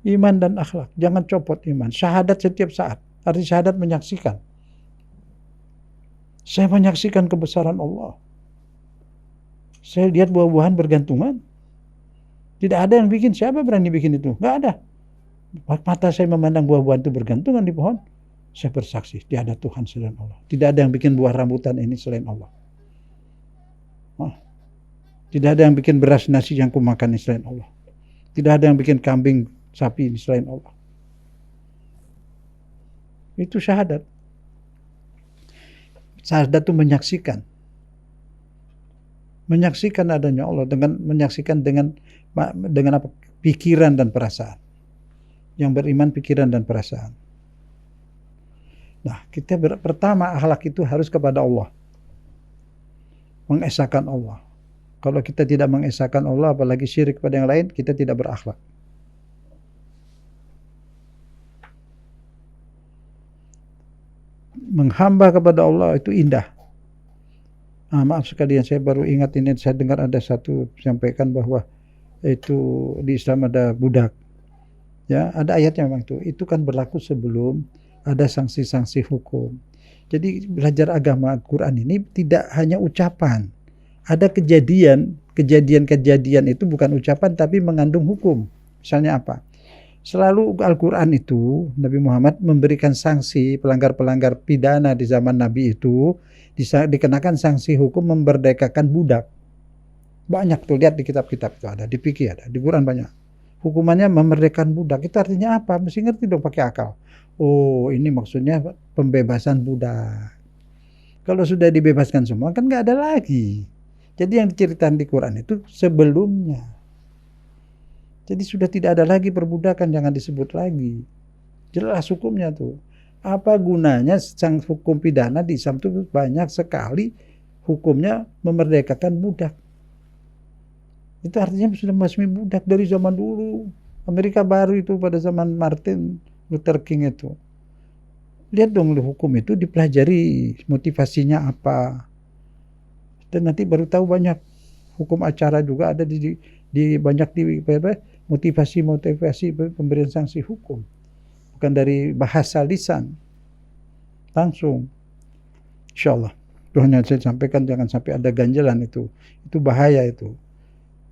Iman dan akhlak. Jangan copot iman. Syahadat setiap saat. Arti syahadat menyaksikan. Saya menyaksikan kebesaran Allah. Saya lihat buah-buahan bergantungan. Tidak ada yang bikin. Siapa berani bikin itu? Nggak ada. Mata saya memandang buah-buahan itu bergantungan di pohon. Saya bersaksi. Tidak ada Tuhan selain Allah. Tidak ada yang bikin buah rambutan ini selain Allah. Tidak ada yang bikin beras nasi yang kumakan ini selain Allah. Tidak ada yang bikin kambing sapi ini selain Allah. Itu syahadat. Syahadat itu menyaksikan. Menyaksikan adanya Allah dengan menyaksikan dengan apa? Pikiran dan perasaan. Yang beriman pikiran dan perasaan. Nah, kita pertama akhlak itu harus kepada Allah. Mengesahkan Allah. Kalau kita tidak mengesahkan Allah, apalagi syirik pada yang lain, kita tidak berakhlak. Menghamba kepada Allah itu indah. Maaf sekalian, saya baru ingat ini, saya dengar ada satu sampaikan bahwa itu di Islam ada budak. Ya, ada ayatnya memang itu. Itu kan berlaku sebelum ada sanksi-sanksi hukum. Jadi belajar agama Quran ini tidak hanya ucapan. Ada kejadian itu bukan ucapan tapi mengandung hukum. Misalnya apa? Selalu Al-Quran itu, Nabi Muhammad memberikan sanksi pelanggar-pelanggar pidana di zaman Nabi itu, dikenakan sanksi hukum memerdekakan budak. Banyak tuh, lihat di kitab-kitab itu ada, di fikih ada, di Quran banyak. Hukumannya memerdekakan budak. Itu artinya apa? Mesti ngerti dong pakai akal. Oh, ini maksudnya pembebasan budak. Kalau sudah dibebaskan semua kan nggak ada lagi. Jadi yang diceritakan di Quran itu sebelumnya. Jadi sudah tidak ada lagi perbudakan, jangan disebut lagi. Jelas hukumnya tuh. Apa gunanya sang hukum pidana di Islam itu banyak sekali hukumnya memerdekakan budak. Itu artinya sudah membasmi budak dari zaman dulu. Amerika baru itu pada zaman Martin Luther King itu. Lihat dong hukum itu dipelajari motivasinya apa. Dan nanti baru tahu banyak hukum acara juga ada di banyak di motivasi pemberian sanksi hukum. Bukan dari bahasa lisan. Langsung. Insyaallah. Itu hanya saya sampaikan, jangan sampai ada ganjalan itu. Itu bahaya itu.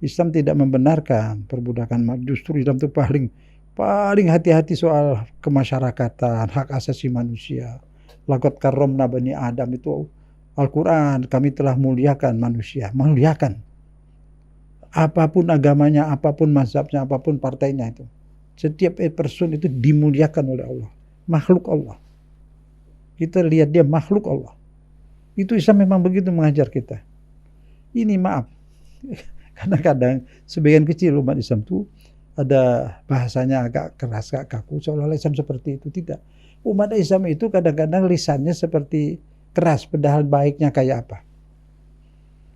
Islam tidak membenarkan perbudakan. Justru Islam itu paling hati-hati soal kemasyarakatan, hak asasi manusia. Laqad karramna bani Adam itu Al-Quran, kami telah muliakan manusia, muliakan. Apapun agamanya, apapun mazhabnya, apapun partainya itu. Setiap person itu dimuliakan oleh Allah. Makhluk Allah. Kita lihat dia makhluk Allah. Itu Islam memang begitu mengajar kita. Ini maaf. Kadang-kadang sebagian kecil umat Islam itu ada bahasanya agak keras, agak kaku. Seolah-olah Islam seperti itu. Tidak. Umat Islam itu kadang-kadang lisannya seperti keras, padahal baiknya kayak apa.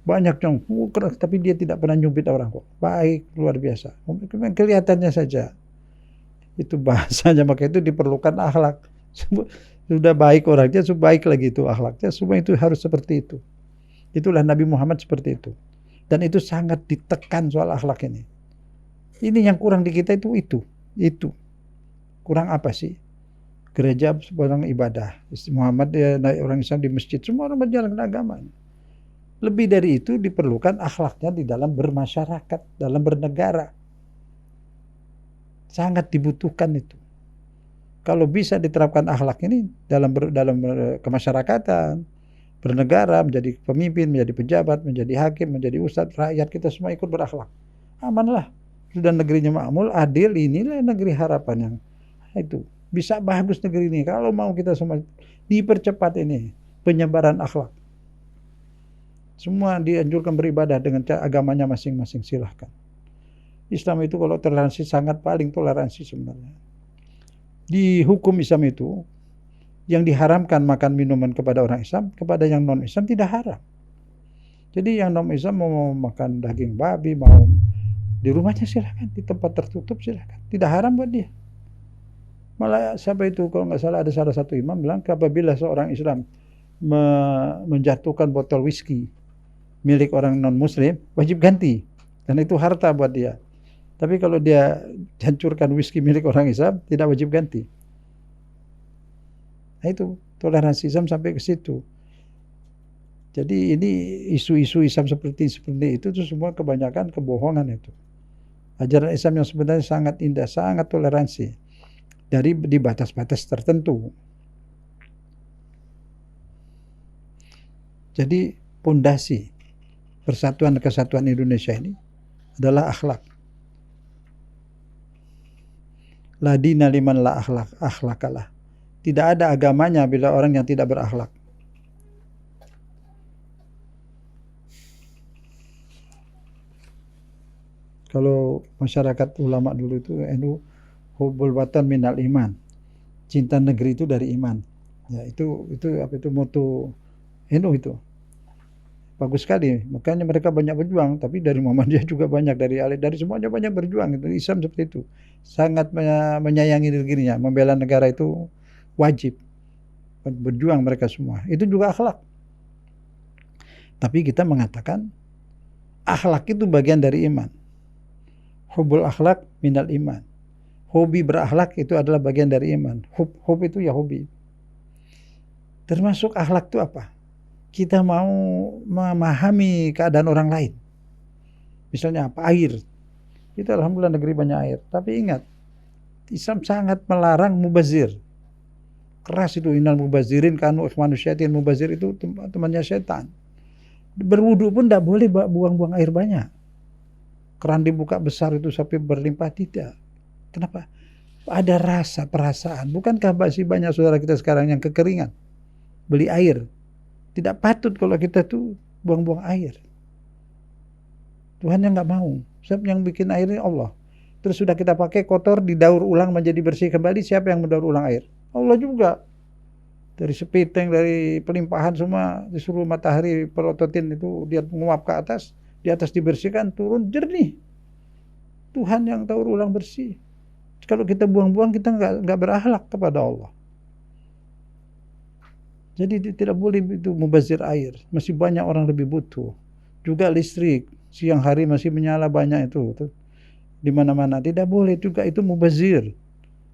Banyak yang keras, tapi dia tidak pernah nyubit orang kok. Baik, luar biasa. Kelihatannya saja. Itu bahasanya, maka itu diperlukan akhlak. Sudah baik orangnya, sudah baik lagi itu akhlaknya. Semua itu harus seperti itu. Itulah Nabi Muhammad seperti itu. Dan itu sangat ditekan soal akhlak ini. Ini yang kurang di kita itu. Kurang apa sih? Gereja orang ibadah. Muhammad orang Islam di masjid. Semua orang menjalankan agamanya. Lebih dari itu diperlukan akhlaknya di dalam bermasyarakat, dalam bernegara. Sangat dibutuhkan itu. Kalau bisa diterapkan akhlak ini dalam kemasyarakatan, bernegara, menjadi pemimpin, menjadi pejabat, menjadi hakim, menjadi ustadz, rakyat kita semua ikut berakhlak. Amanlah. Sudah negerinya makmur, adil, inilah negeri harapan yang itu. Bisa bagus negeri ini. Kalau mau kita semua dipercepat ini penyebaran akhlak. Semua dianjurkan beribadah dengan agamanya masing-masing, silahkan. Islam itu kalau toleransi sangat paling toleransi sebenarnya. Di hukum Islam itu yang diharamkan makan minuman kepada orang Islam, kepada yang non Islam tidak haram. Jadi yang non Islam mau makan daging babi, mau di rumahnya silahkan, di tempat tertutup silahkan, tidak haram buat dia. Malah siapa itu kalau nggak salah ada salah satu imam bilang apabila seorang Islam menjatuhkan botol whisky milik orang non Muslim wajib ganti dan itu harta buat dia. Tapi kalau dia hancurkan whisky milik orang Islam tidak wajib ganti. Nah itu toleransi Islam sampai ke situ. Jadi ini isu-isu Islam seperti itu tuh semua kebanyakan kebohongan itu. Ajaran Islam yang sebenarnya sangat indah, sangat toleransi. Di batas-batas tertentu. Jadi pondasi persatuan dan kesatuan Indonesia ini adalah akhlak. La dina liman la akhlakalah. Tidak ada agamanya bila orang yang tidak berakhlak. Kalau masyarakat ulama dulu itu NU hubbul watan minal iman. Cinta negeri itu dari iman. Ya, itu apa itu moto NU itu. Bagus sekali. Makanya mereka banyak berjuang, tapi dari Muhammadiyah juga banyak, dari semuanya banyak berjuang itu. Islam seperti itu. Sangat menyayangi negerinya, membela negara itu wajib. Berjuang mereka semua. Itu juga akhlak. Tapi kita mengatakan akhlak itu bagian dari iman. Hubbul akhlak minal iman. Hobi berakhlak itu adalah bagian dari iman. Hub itu ya hobi. Termasuk akhlak itu apa? Kita mau memahami keadaan orang lain. Misalnya apa? Air. Kita alhamdulillah negeri banyak air. Tapi ingat, Islam sangat melarang mubazir. Keras itu, innal mubazirin kanu ikhwanu syaitin. Mubazir itu temannya setan. Berwudu pun tidak boleh buang-buang air banyak. keran dibuka besar itu sampai berlimpah, tidak. Kenapa? Ada rasa, perasaan. Bukankah masih banyak saudara kita sekarang yang kekeringan? Beli air. Tidak patut kalau kita tuh buang-buang air. Tuhan yang nggak mau. Siapa yang bikin air ini? Allah. Terus sudah kita pakai kotor, didaur ulang menjadi bersih kembali. Siapa yang mendaur ulang air? Allah juga. Dari sepiteng, dari pelimpahan semua disuruh matahari pelototin itu dia menguap ke atas. Di atas dibersihkan, turun jernih. Tuhan yang daur ulang bersih. Kalau kita buang-buang, kita nggak berakhlak kepada Allah. Jadi tidak boleh itu mubazir air. Masih banyak orang lebih butuh. Juga listrik, siang hari masih menyala banyak itu. Di mana-mana tidak boleh juga itu mubazir.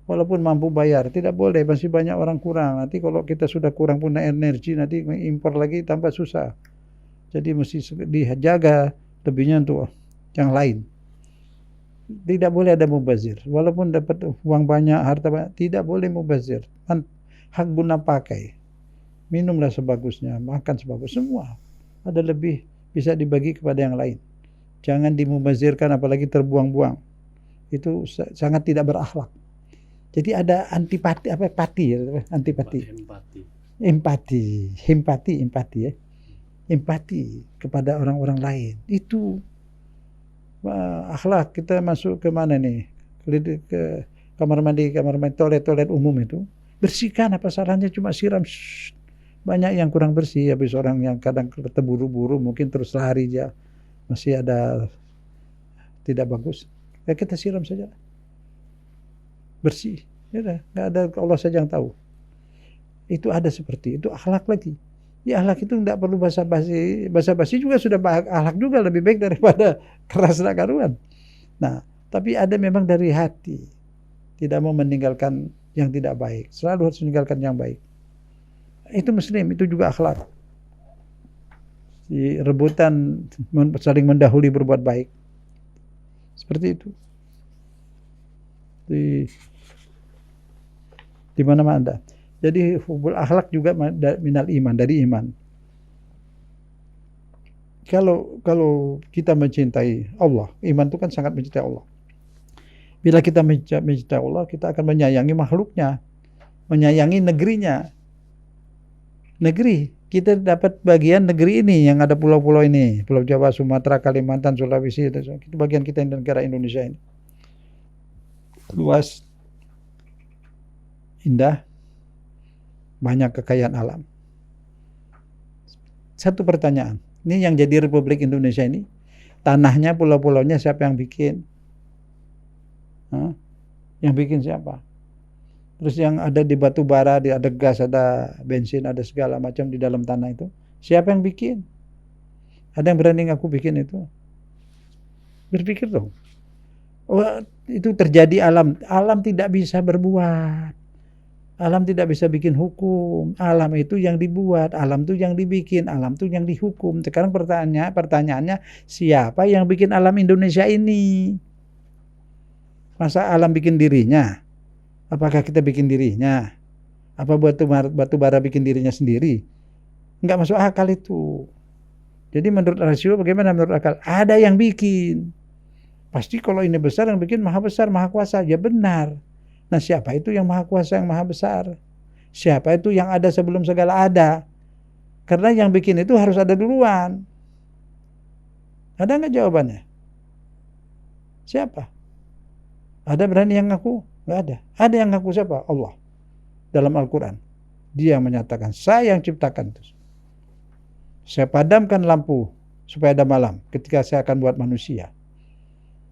Walaupun mampu bayar, tidak boleh. Masih banyak orang kurang. Nanti kalau kita sudah kurang punya energi, nanti impor lagi tambah susah. Jadi mesti dijaga lebihnya untuk yang lain. Tidak boleh ada mubazir. Walaupun dapat uang banyak, harta banyak, tidak boleh mubazir. Hak guna pakai. Minumlah sebagusnya, makan sebagus semua. Ada lebih bisa dibagi kepada yang lain. Jangan dimubazirkan apalagi terbuang-buang. Itu sangat tidak berakhlak. Jadi ada antipati empati ya. Empati kepada orang-orang lain. Itu akhlak. Kita masuk ke mana nih? Ke kamar mandi, toilet umum itu. Bersihkan, apa salahnya cuma siram. Banyak yang kurang bersih, habis orang yang kadang terburu-buru mungkin terus lari aja. Masih ada tidak bagus. Ya kita siram saja. Bersih. Ya, nggak ada, Allah saja yang tahu. Itu ada seperti itu, akhlak lagi. Ya akhlak itu tidak perlu basa-basi. Basa-basi juga sudah akhlak juga, lebih baik daripada keras dan karuan. Nah, tapi ada memang dari hati. Tidak mau meninggalkan yang tidak baik. Selalu harus meninggalkan yang baik. Itu muslim, itu juga akhlak. Si rebutan saling mendahului berbuat baik. Seperti itu. Di mana-mana. Jadi hubul akhlak juga minal iman, dari iman. Kalau kita mencintai Allah, iman itu kan sangat mencintai Allah. Bila kita mencintai Allah, kita akan menyayangi makhluknya, menyayangi negerinya. Negeri, kita dapat bagian negeri ini yang ada pulau-pulau ini, Pulau Jawa, Sumatera, Kalimantan, Sulawesi, itu bagian kita negara Indonesia ini. Luas, indah, banyak kekayaan alam. Satu pertanyaan, ini yang jadi Republik Indonesia ini, tanahnya, pulau-pulaunya siapa yang bikin? Yang bikin siapa? Terus yang ada di batu bara, ada gas, ada bensin, ada segala macam di dalam tanah itu, siapa yang bikin? Ada yang berani ngaku bikin itu? Berpikir dong. Oh, itu terjadi alam. Alam tidak bisa berbuat. Alam tidak bisa bikin hukum. Alam itu yang dibuat, alam itu yang dibikin, alam itu yang dihukum. Sekarang pertanyaannya, siapa yang bikin alam Indonesia ini? Masa alam bikin dirinya? Apakah kita bikin dirinya? Apa batu bara bikin dirinya sendiri? Enggak masuk akal itu. Jadi menurut rasio bagaimana menurut akal? Ada yang bikin. Pasti kalau ini besar, yang bikin maha besar, maha kuasa. Ya benar. Nah siapa itu yang maha kuasa, yang maha besar? Siapa itu yang ada sebelum segala ada? Karena yang bikin itu harus ada duluan. Ada nggak jawabannya? Siapa? Ada berani yang ngaku? Nggak ada. Ada yang ngaku siapa? Allah. Dalam Al-Quran. Dia menyatakan, saya yang ciptakan. Saya padamkan lampu supaya ada malam ketika saya akan buat manusia.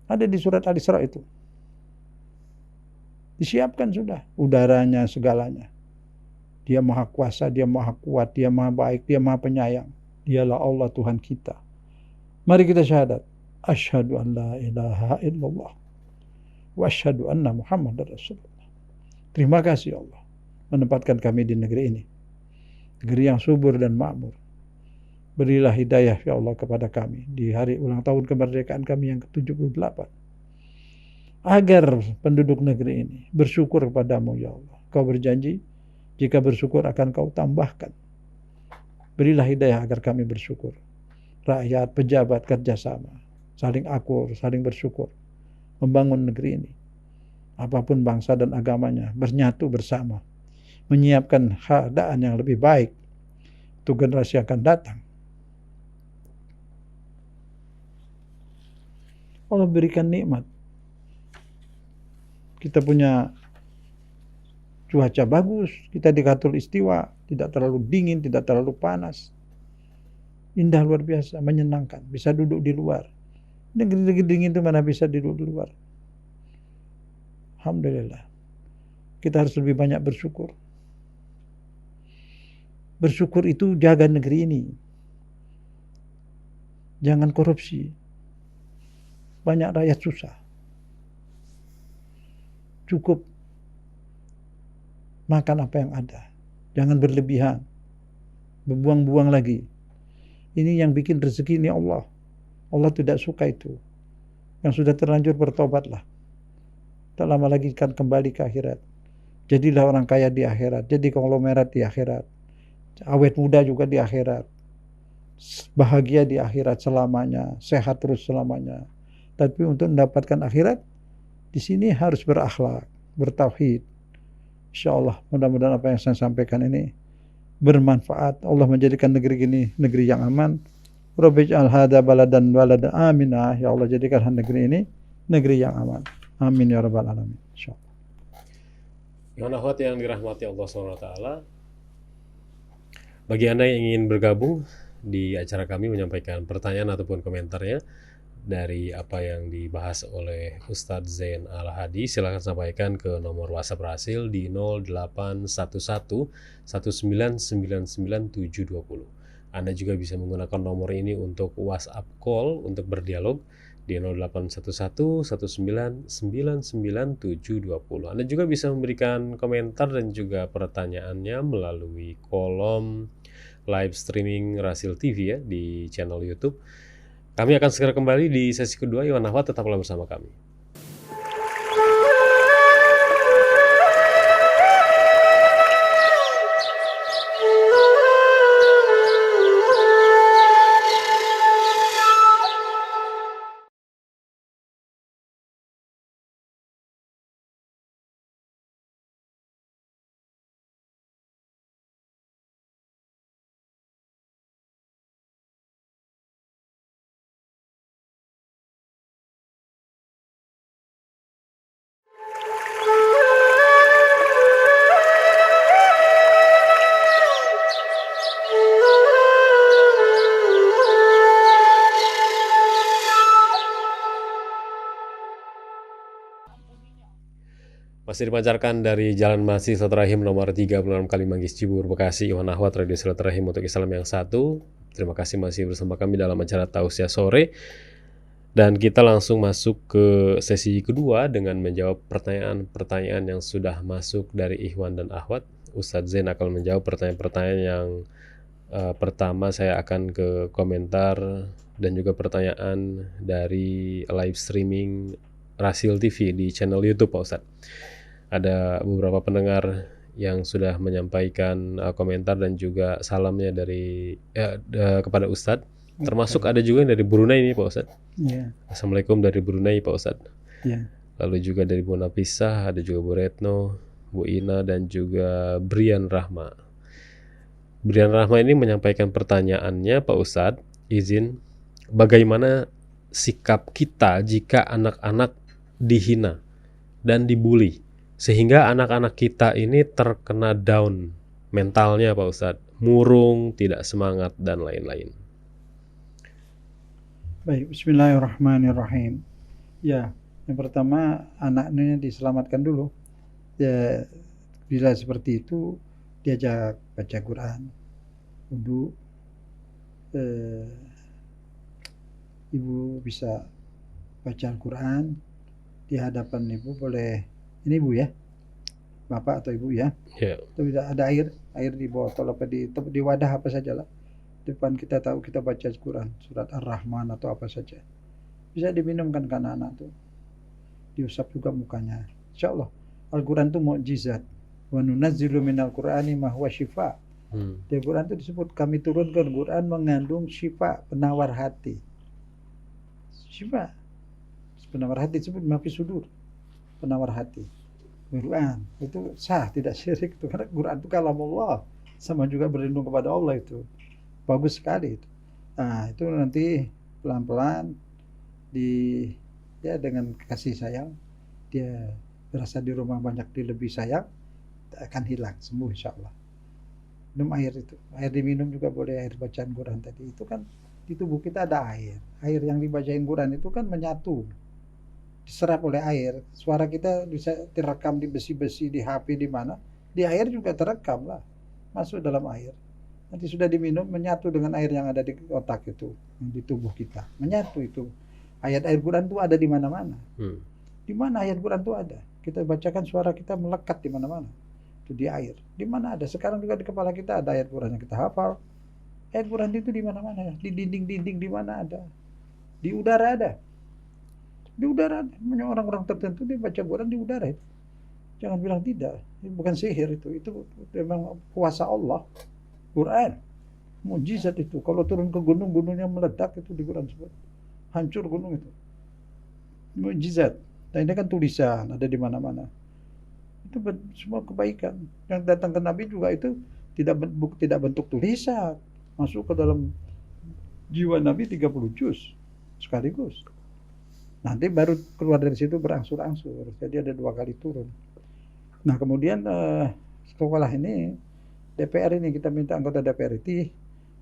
Ada di surat Al-Isra itu. Disiapkan sudah. Udaranya, segalanya. Dia maha kuasa, dia maha kuat, dia maha baik, dia maha penyayang. Dialah Allah Tuhan kita. Mari kita syahadat. Asyhadu an la ilaha illallah. Wa asyhadu anna Muhammadar Rasulullah. Terima kasih Allah menempatkan kami di negeri ini. Negeri yang subur dan makmur. Berilah hidayah ya Allah kepada kami di hari ulang tahun kemerdekaan kami yang ke-78. Agar penduduk negeri ini bersyukur kepadamu ya Allah. Kau berjanji jika bersyukur akan kau tambahkan. Berilah hidayah agar kami bersyukur. Rakyat, pejabat, kerjasama. saling akur, saling bersyukur, membangun negeri ini. Apapun bangsa dan agamanya, bersatu bersama, menyiapkan keadaan yang lebih baik untuk generasi yang akan datang. Allah berikan nikmat. Kita punya cuaca bagus, kita di Khatulistiwa, tidak terlalu dingin, tidak terlalu panas. Indah luar biasa, menyenangkan, bisa duduk di luar. Negeri-negeri dingin itu mana bisa duduk di luar. Alhamdulillah. Kita harus lebih banyak bersyukur. Bersyukur itu jaga negeri ini. Jangan korupsi. Banyak rakyat susah. Cukup makan apa yang ada. Jangan berlebihan. Berbuang-buang lagi. Ini yang bikin rezeki ini Allah. Allah tidak suka itu. Yang sudah terlanjur bertobatlah. Tak lama lagi akan kembali ke akhirat. Jadilah orang kaya di akhirat. Jadi konglomerat di akhirat. Awet muda juga di akhirat. Bahagia di akhirat selamanya. Sehat terus selamanya. Tapi untuk mendapatkan akhirat, di sini harus berakhlak, bertauhid. InsyaAllah mudah-mudahan apa yang saya sampaikan ini bermanfaat. Allah menjadikan negeri ini negeri yang aman. Rabbij'al hadza baladan aminah. Ya Allah, jadikan negeri ini negeri yang aman. Amin ya rabbal alamin. InsyaAllah. Ikhwan akhwat yang dirahmati Allah SWT, bagi Anda yang ingin bergabung di acara kami menyampaikan pertanyaan ataupun komentarnya dari apa yang dibahas oleh Ustadz Zain Al-Hadi, silakan sampaikan ke nomor WhatsApp Rasil di 0811 1999720. Anda juga bisa menggunakan nomor ini untuk WhatsApp call untuk berdialog di 0811 1999720. Anda juga bisa memberikan komentar dan juga pertanyaannya melalui kolom live streaming Rasil TV ya di channel YouTube. Kami akan segera kembali di sesi kedua. Iwan Ahwat, tetaplah bersama kami. Masih dipancarkan dari Jalan Masih Silaturahim nomor 36 Kalimanggis Cibubur, Bekasi. Iwan Ahwat, Radio Silaturahim untuk Islam yang satu. Terima kasih masih bersama kami dalam acara Tausiah Sore. Dan kita langsung masuk ke sesi kedua dengan menjawab pertanyaan-pertanyaan yang sudah masuk dari Ikhwan dan Ahwat. Ustadz Zain akan menjawab pertanyaan-pertanyaan yang pertama. Saya akan ke komentar dan juga pertanyaan dari live streaming Rasil TV di channel YouTube, Pak Ustadz. Ada beberapa pendengar yang sudah menyampaikan komentar dan juga salamnya dari kepada Ustadz. Termasuk ada juga yang dari Brunei nih Pak Ustadz. Yeah. Assalamualaikum dari Brunei Pak Ustadz. Yeah. Lalu juga dari Bu Nafisah, ada juga Bu Retno, Bu Ina, dan juga Brian Rahma. Brian Rahma ini menyampaikan pertanyaannya, Pak Ustadz, izin, bagaimana sikap kita jika anak-anak dihina dan dibully sehingga anak-anak kita ini terkena down mentalnya Pak Ustadz, murung, tidak semangat dan lain-lain. Baik, bismillahirrahmanirrahim. Ya, yang pertama anaknya diselamatkan dulu. Ya, bila seperti itu diajak baca Quran, wudu. Ibu bisa baca Al-Quran di hadapan ibu, boleh ini ibu ya, bapak atau ibu ya. Yeah. Tidak ada air di botol apa di wadah apa saja lah. Depan kita tahu kita baca Al-Quran, surat Ar-Rahman atau apa saja. Bisa diminumkan ke anak-anak tuh. Diusap juga mukanya. Insyaallah Al-Quran itu mukjizat. Wa nunazzilu minal Qur'ani ma huwa syifa. Di Al-Quran itu disebut kami turunkan Al-Quran mengandung syifa, penawar hati. Syifa. Penawar hati disebut mafi sudur. Penawar hati. Quran itu sah, tidak syirik itu, karena Quran itu kalamullah, sama juga berlindung kepada Allah, itu bagus sekali itu. Nah itu nanti pelan-pelan di ya dengan kasih sayang dia berasa di rumah banyak lebih sayang, akan hilang sembuh insya Allah. Minum air, itu air diminum juga boleh, air bacaan Quran tadi itu kan di tubuh kita ada air yang dibacain Quran itu kan menyatu, diserap oleh air. Suara kita bisa terekam di besi-besi, di HP, di mana, di air juga terekam lah, masuk dalam air. Nanti sudah diminum menyatu dengan air yang ada di otak itu, di tubuh kita, menyatu itu. Ayat air Quran itu ada di mana-mana. Di mana ayat Quran itu ada, kita bacakan, suara kita melekat di mana-mana. Itu di air. Di mana ada? Sekarang juga di kepala kita ada ayat Quran yang kita hafal. Ayat Quran itu di mana-mana, di dinding-dinding di mana ada. Di udara ada. Di udara, orang-orang tertentu dia baca Quran di udara itu. Jangan bilang tidak, itu bukan sihir itu memang kuasa Allah. Quran, mujizat itu. Kalau turun ke gunung, gunungnya meledak, itu di Quran sebut. Hancur gunung itu. Mujizat. Nah ini kan tulisan, ada di mana-mana. Itu semua kebaikan. Yang datang ke Nabi juga itu tidak bentuk tulisan. Masuk ke dalam jiwa Nabi 30 juz sekaligus. Nanti baru keluar dari situ berangsur-angsur. Jadi ada 2 kali turun. Nah kemudian sekolah ini, DPR ini, kita minta anggota DPR itu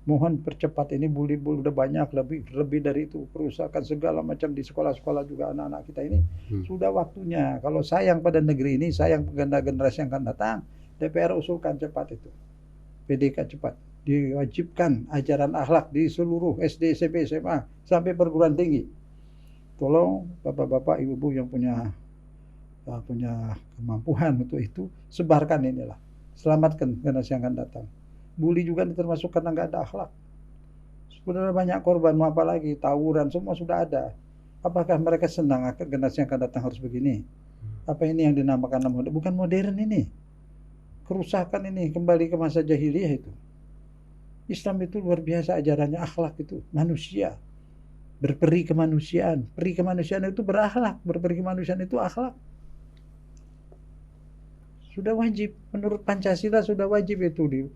mohon percepat ini, bully udah banyak, lebih dari itu, perusakan segala macam di sekolah-sekolah juga anak-anak kita ini. Sudah waktunya. Kalau sayang pada negeri ini, sayang generasi yang akan datang, DPR usulkan cepat itu. PDK cepat. Diwajibkan ajaran akhlak di seluruh SD, SMP, SMA sampai perguruan tinggi. Tolong bapak-bapak, ibu-ibu yang punya kemampuan untuk itu, sebarkan inilah. Selamatkan generasi yang akan datang. Bully juga termasuk karena nggak ada akhlak. Sebenarnya banyak korban, mau apa lagi, tawuran, semua sudah ada. Apakah mereka senang generasi yang akan datang harus begini? Apa ini yang dinamakan modern? Bukan modern ini. Kerusakan ini kembali ke masa jahiliyah itu. Islam itu luar biasa ajarannya, akhlak itu, manusia. Berperi kemanusiaan. Peri kemanusiaan itu berakhlak. Berperi kemanusiaan itu akhlak. Sudah wajib. Menurut Pancasila sudah wajib itu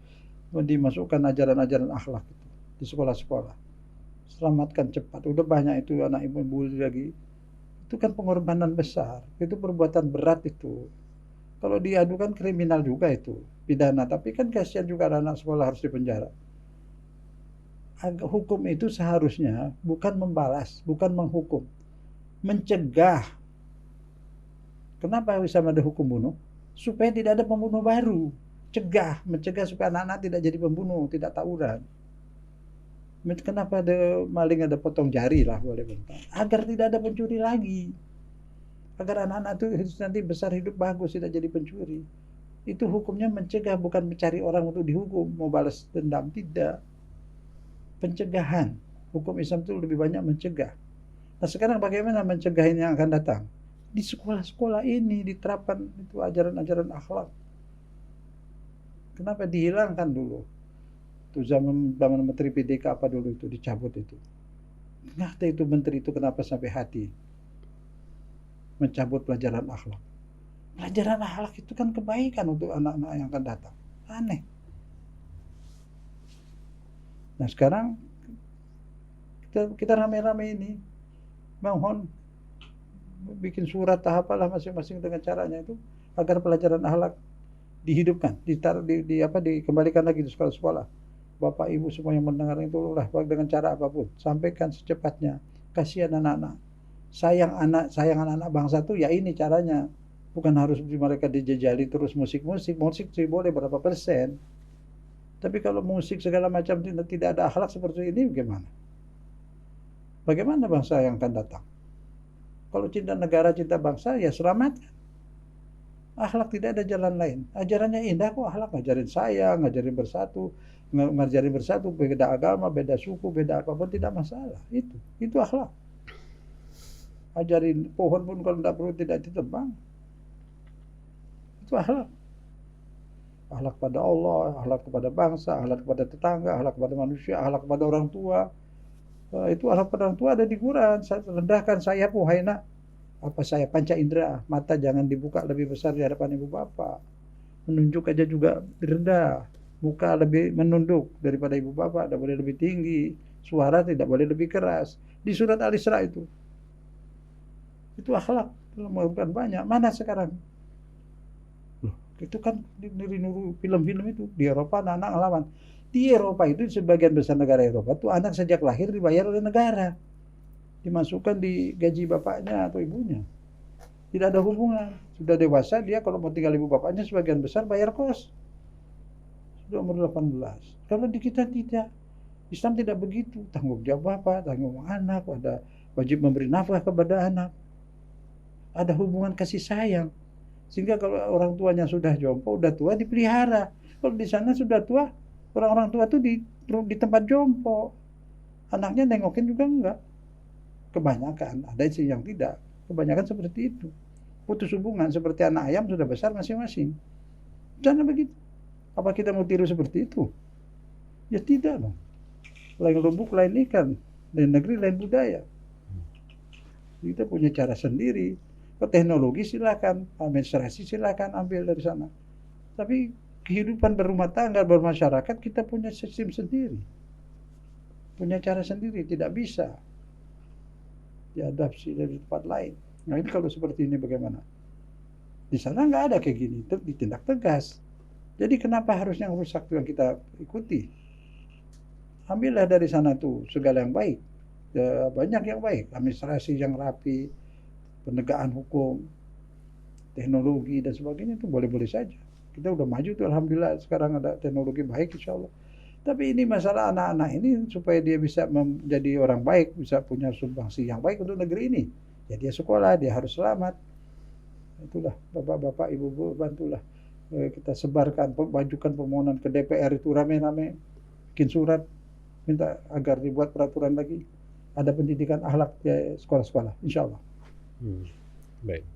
dimasukkan ajaran-ajaran akhlak itu di sekolah-sekolah. Selamatkan cepat. Udah banyak itu anak ibu bully lagi. Itu kan pengorbanan besar. Itu perbuatan berat itu. Kalau diadukan kriminal juga itu. Pidana. Tapi kan kasihan juga anak sekolah harus dipenjara. Hukum itu seharusnya bukan membalas, bukan menghukum, mencegah. Kenapa bisa ada hukum bunuh? Supaya tidak ada pembunuh baru. Mencegah supaya anak-anak tidak jadi pembunuh, tidak tawuran. Kenapa ada maling, ada potong jari lah boleh bentar. Agar tidak ada pencuri lagi. Agar anak-anak itu nanti besar hidup bagus, tidak jadi pencuri. Itu hukumnya mencegah, bukan mencari orang untuk dihukum, mau balas dendam, tidak. Pencegahan. Hukum Islam itu lebih banyak mencegah. Nah sekarang bagaimana mencegah ini yang akan datang? Di sekolah-sekolah ini diterapkan itu ajaran-ajaran akhlak. Kenapa dihilangkan dulu? Itu zaman Menteri PDK apa dulu itu dicabut itu. Kenapa itu menteri itu kenapa sampai hati mencabut pelajaran akhlak? Pelajaran akhlak itu kan kebaikan untuk anak-anak yang akan datang. Aneh. Nah sekarang kita rame-rame ini mohon bikin surat apalah masing-masing dengan caranya itu agar pelajaran akhlak dihidupkan, dikembalikan lagi di sekolah-sekolah. Bapak Ibu semua yang mendengar itu lah dengan cara apapun sampaikan secepatnya. Kasihan anak-anak. Sayang anak-anak bangsa tuh ya ini caranya. Bukan harus mereka dijejali terus musik sih boleh berapa persen. Tapi kalau musik segala macam tidak ada akhlak seperti ini bagaimana? Bagaimana bangsa yang akan datang? Kalau cinta negara, cinta bangsa, ya selamatkan. Akhlak tidak ada jalan lain. Ajarannya indah kok, akhlak ngajarin sayang, ngajarin bersatu, beda agama, beda suku, beda apapun tidak masalah. Itu akhlak. Ajarin pohon pun kalau tidak ditebang. Itu akhlak. Akhlak pada Allah, akhlak kepada bangsa, akhlak kepada tetangga, akhlak kepada manusia, akhlak kepada orang tua. Itu harapan orang tua ada di Quran. Rendahkan sayap wahai nak. Apa sayap? Panca indera. Mata jangan dibuka lebih besar di hadapan ibu bapak. Menunjuk aja juga rendah. Muka lebih menunduk daripada ibu bapak. Tidak boleh lebih tinggi. Suara tidak boleh lebih keras. Di surat Al-Isra itu. Itu akhlak. Bukan banyak. Mana sekarang? Loh, itu kan niru film-film itu. Di Eropa anak-anak ngelawan. Di Eropa itu sebagian besar negara Eropa itu anak sejak lahir dibayar oleh negara, dimasukkan di gaji bapaknya atau ibunya, tidak ada hubungan. Sudah dewasa dia kalau mau tinggal ibu bapaknya sebagian besar bayar kos sudah umur 18. Kalau di kita tidak, Islam tidak begitu. Tanggung jawab bapak, tanggung anak, ada wajib memberi nafkah kepada anak, ada hubungan kasih sayang. Sehingga kalau orang tuanya sudah jompo, udah tua dipelihara. Kalau di sana sudah tua, orang-orang tua tuh di tempat jompo. Anaknya nengokin juga enggak. Kebanyakan, ada sih yang tidak. Kebanyakan seperti itu. Putus hubungan seperti anak ayam sudah besar masing-masing. Jangan begitu. Apa kita mau tiru seperti itu? Ya tidak dong. Lain lubuk, lain ikan. Lain negeri, lain budaya. Kita punya cara sendiri. Ke teknologi silakan, administrasi silakan ambil dari sana. Tapi kehidupan berumah tangga, bermasyarakat, kita punya sistem sendiri. Punya cara sendiri, tidak bisa diadaptasi dari tempat lain. Nah ini kalau seperti ini bagaimana? Di sana nggak ada kayak gini, ditindak tegas. Jadi kenapa harusnya rusak yang kita ikuti? Ambillah dari sana tuh segala yang baik. Ya, banyak yang baik, administrasi yang rapi, penegakan hukum, teknologi dan sebagainya itu boleh-boleh saja. Kita udah maju tuh alhamdulillah sekarang ada teknologi baik insya Allah. Tapi ini masalah anak-anak ini supaya dia bisa menjadi orang baik, bisa punya sumbangsi yang baik untuk negeri ini. Ya dia sekolah, dia harus selamat. Itulah bapak-bapak, ibu-ibu bantulah kita sebarkan, majukan permohonan ke DPR itu rame-rame, bikin surat minta agar dibuat peraturan lagi. Ada pendidikan akhlak di sekolah-sekolah, insya Allah. Baik.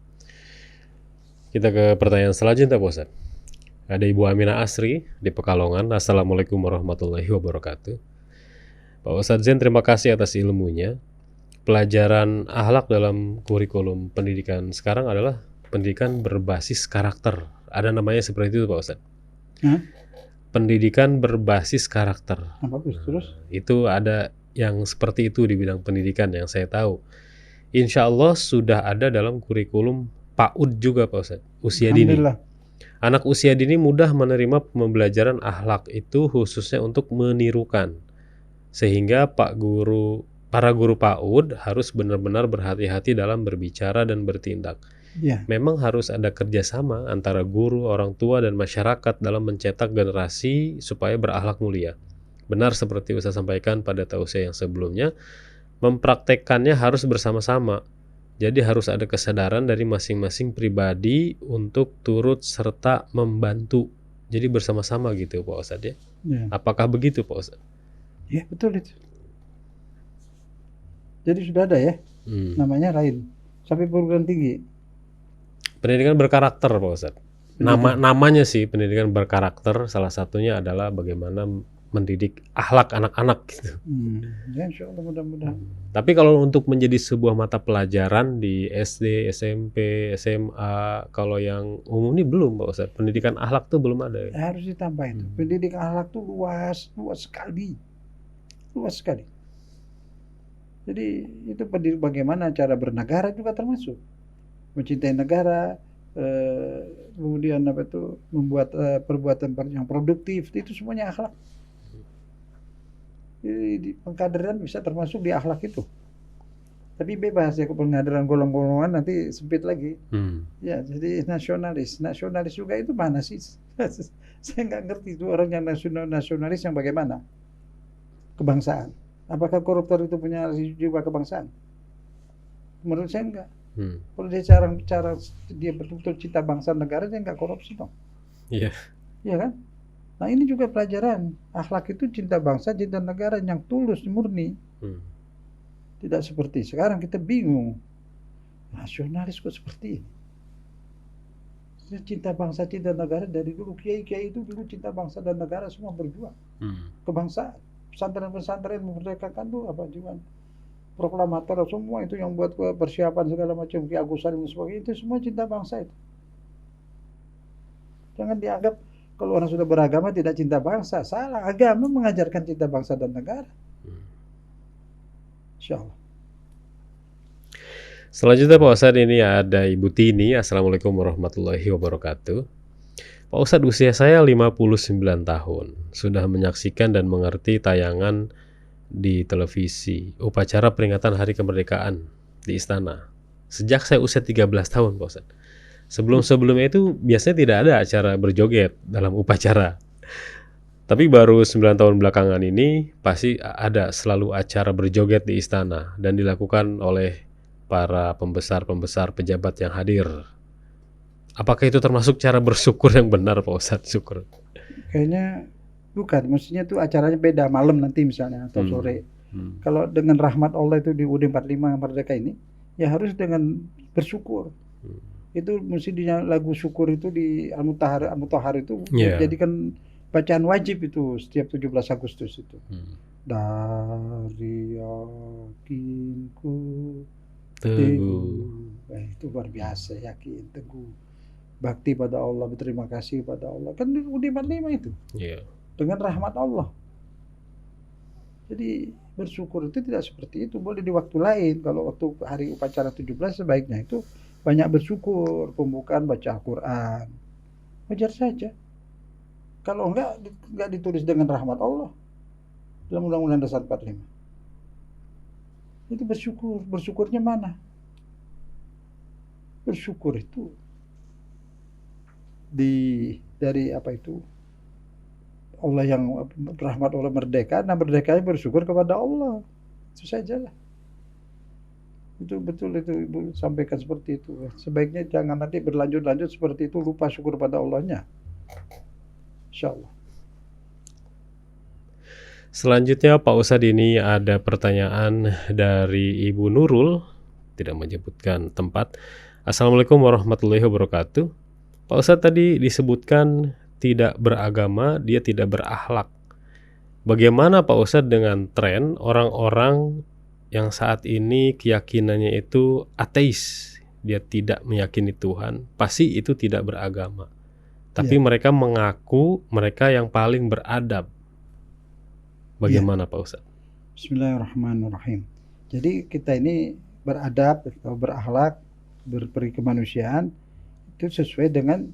Kita ke pertanyaan selanjutnya Pak Ustadz. Ada Ibu Aminah Asri di Pekalongan. Assalamualaikum warahmatullahi wabarakatuh. Pak Ustadz Zain, terima kasih atas ilmunya. Pelajaran akhlak dalam kurikulum pendidikan sekarang adalah pendidikan berbasis karakter. Ada namanya seperti itu Pak Ustadz. Pendidikan berbasis karakter. Bagus, terus? Itu ada yang seperti itu di bidang pendidikan yang saya tahu. Insya Allah sudah ada dalam kurikulum PAUD juga Pak Ustadz, usia dini. Anak usia dini mudah menerima pembelajaran akhlak itu khususnya untuk menirukan. Sehingga para guru PAUD harus benar-benar berhati-hati dalam berbicara dan bertindak. Ya. Memang harus ada kerjasama antara guru, orang tua, dan masyarakat dalam mencetak generasi supaya berakhlak mulia. Benar seperti Ustaz sampaikan pada tausiah yang sebelumnya, mempraktekkannya harus bersama-sama. Jadi harus ada kesadaran dari masing-masing pribadi untuk turut serta membantu. Jadi bersama-sama gitu Pak Ustadz ya. Ya. Apakah begitu Pak Ustadz? Ya betul itu. Jadi sudah ada ya, namanya lain. Sampai perguruan tinggi. Pendidikan berkarakter Pak Ustadz. Namanya sih pendidikan berkarakter, salah satunya adalah bagaimana mendidik akhlak anak-anak gitu. Ya insya Allah mudah-mudahan. Tapi kalau untuk menjadi sebuah mata pelajaran di SD, SMP, SMA, kalau yang umum ini belum Pak Ustadz. Pendidikan akhlak tuh belum ada ya? Harus ditambah itu. Pendidikan akhlak tuh luas sekali. Luas sekali. Jadi itu bagaimana cara bernegara juga termasuk. Mencintai negara, kemudian apa itu membuat perbuatan yang produktif, itu semuanya akhlak. Jadi pengkaderan bisa termasuk di akhlak itu. Tapi bebas ya, pengkaderan golong-golongan nanti sempit lagi. Ya, jadi nasionalis juga itu mana sih? Saya nggak ngerti itu orang yang nasionalis yang bagaimana? Kebangsaan. Apakah koruptor itu punya jiwa kebangsaan? Menurut saya enggak. Kalau dia cara dia betul-betul cinta bangsa negara, dia nggak korupsi dong. Iya. Iya kan? Nah ini juga pelajaran. Akhlak itu cinta bangsa, cinta negara yang tulus, murni. Tidak seperti sekarang kita bingung. Nasionalis kok seperti ini? Cinta bangsa, cinta negara dari dulu. Kiai-kiai itu dulu cinta bangsa dan negara semua berjuang. Kebangsaan. pesantren-pesantren memerdekakan tuh apa juga proklamator semua itu yang buat persiapan segala macam Ki Agus Salim dan sebagainya itu semua cinta bangsa itu. Jangan dianggap kalau orang sudah beragama tidak cinta bangsa, salah. Agama mengajarkan cinta bangsa dan negara. Insyaallah. Selanjutnya Pak Ustadz, ini ada Ibu Tini. Assalamualaikum warahmatullahi wabarakatuh. Pak Ustadz, usia saya 59 tahun. Sudah menyaksikan dan mengerti tayangan di televisi upacara peringatan Hari Kemerdekaan di Istana sejak saya usia 13 tahun Pak Ustadz. Sebelumnya itu biasanya tidak ada acara berjoget dalam upacara. Tapi baru 9 tahun belakangan ini pasti ada selalu acara berjoget di istana dan dilakukan oleh para pembesar-pembesar pejabat yang hadir. Apakah itu termasuk cara bersyukur yang benar Pak Ustadz? Syukur. Kayaknya bukan, mestinya tuh acaranya beda malam nanti misalnya atau sore. Kalau dengan rahmat Allah itu di UUD 45 Merdeka ini, ya harus dengan bersyukur. Itu mestinya lagu syukur itu di Al-Mutahhar itu dijadikan bacaan wajib itu setiap 17 Agustus itu. Dari yakinku teguh. Itu luar biasa, yakin teguh. Bakti pada Allah, berterima kasih pada Allah. Kan di UUD 45 itu. Dengan rahmat Allah. Jadi bersyukur itu tidak seperti itu, boleh di waktu lain. Kalau waktu hari upacara 17 sebaiknya itu banyak bersyukur, pembukaan baca Al-Quran. Wajar saja. Kalau enggak ditulis dengan rahmat Allah dalam Undang-Undang Dasar 45. Itu bersyukur. Bersyukurnya mana? Bersyukur itu dari apa itu? Allah yang rahmat Allah merdeka, nah merdekanya bersyukur kepada Allah. Itu sajalah. Itu betul itu Ibu sampaikan seperti itu. Sebaiknya jangan nanti berlanjut-lanjut seperti itu, lupa syukur pada Allahnya. Insyaallah. Selanjutnya Pak Ustadz, ini ada pertanyaan dari Ibu Nurul, tidak menyebutkan tempat. Assalamualaikum warahmatullahi wabarakatuh. Pak Ustadz, tadi disebutkan tidak beragama, dia tidak berakhlak. Bagaimana Pak Ustadz dengan tren orang-orang yang saat ini keyakinannya itu ateis, dia tidak meyakini Tuhan, pasti itu tidak beragama. Tapi mereka mengaku mereka yang paling beradab. Bagaimana Pak Ustadz? Bismillahirrahmanirrahim. Jadi kita ini beradab atau berakhlak, berperi kemanusiaan itu sesuai dengan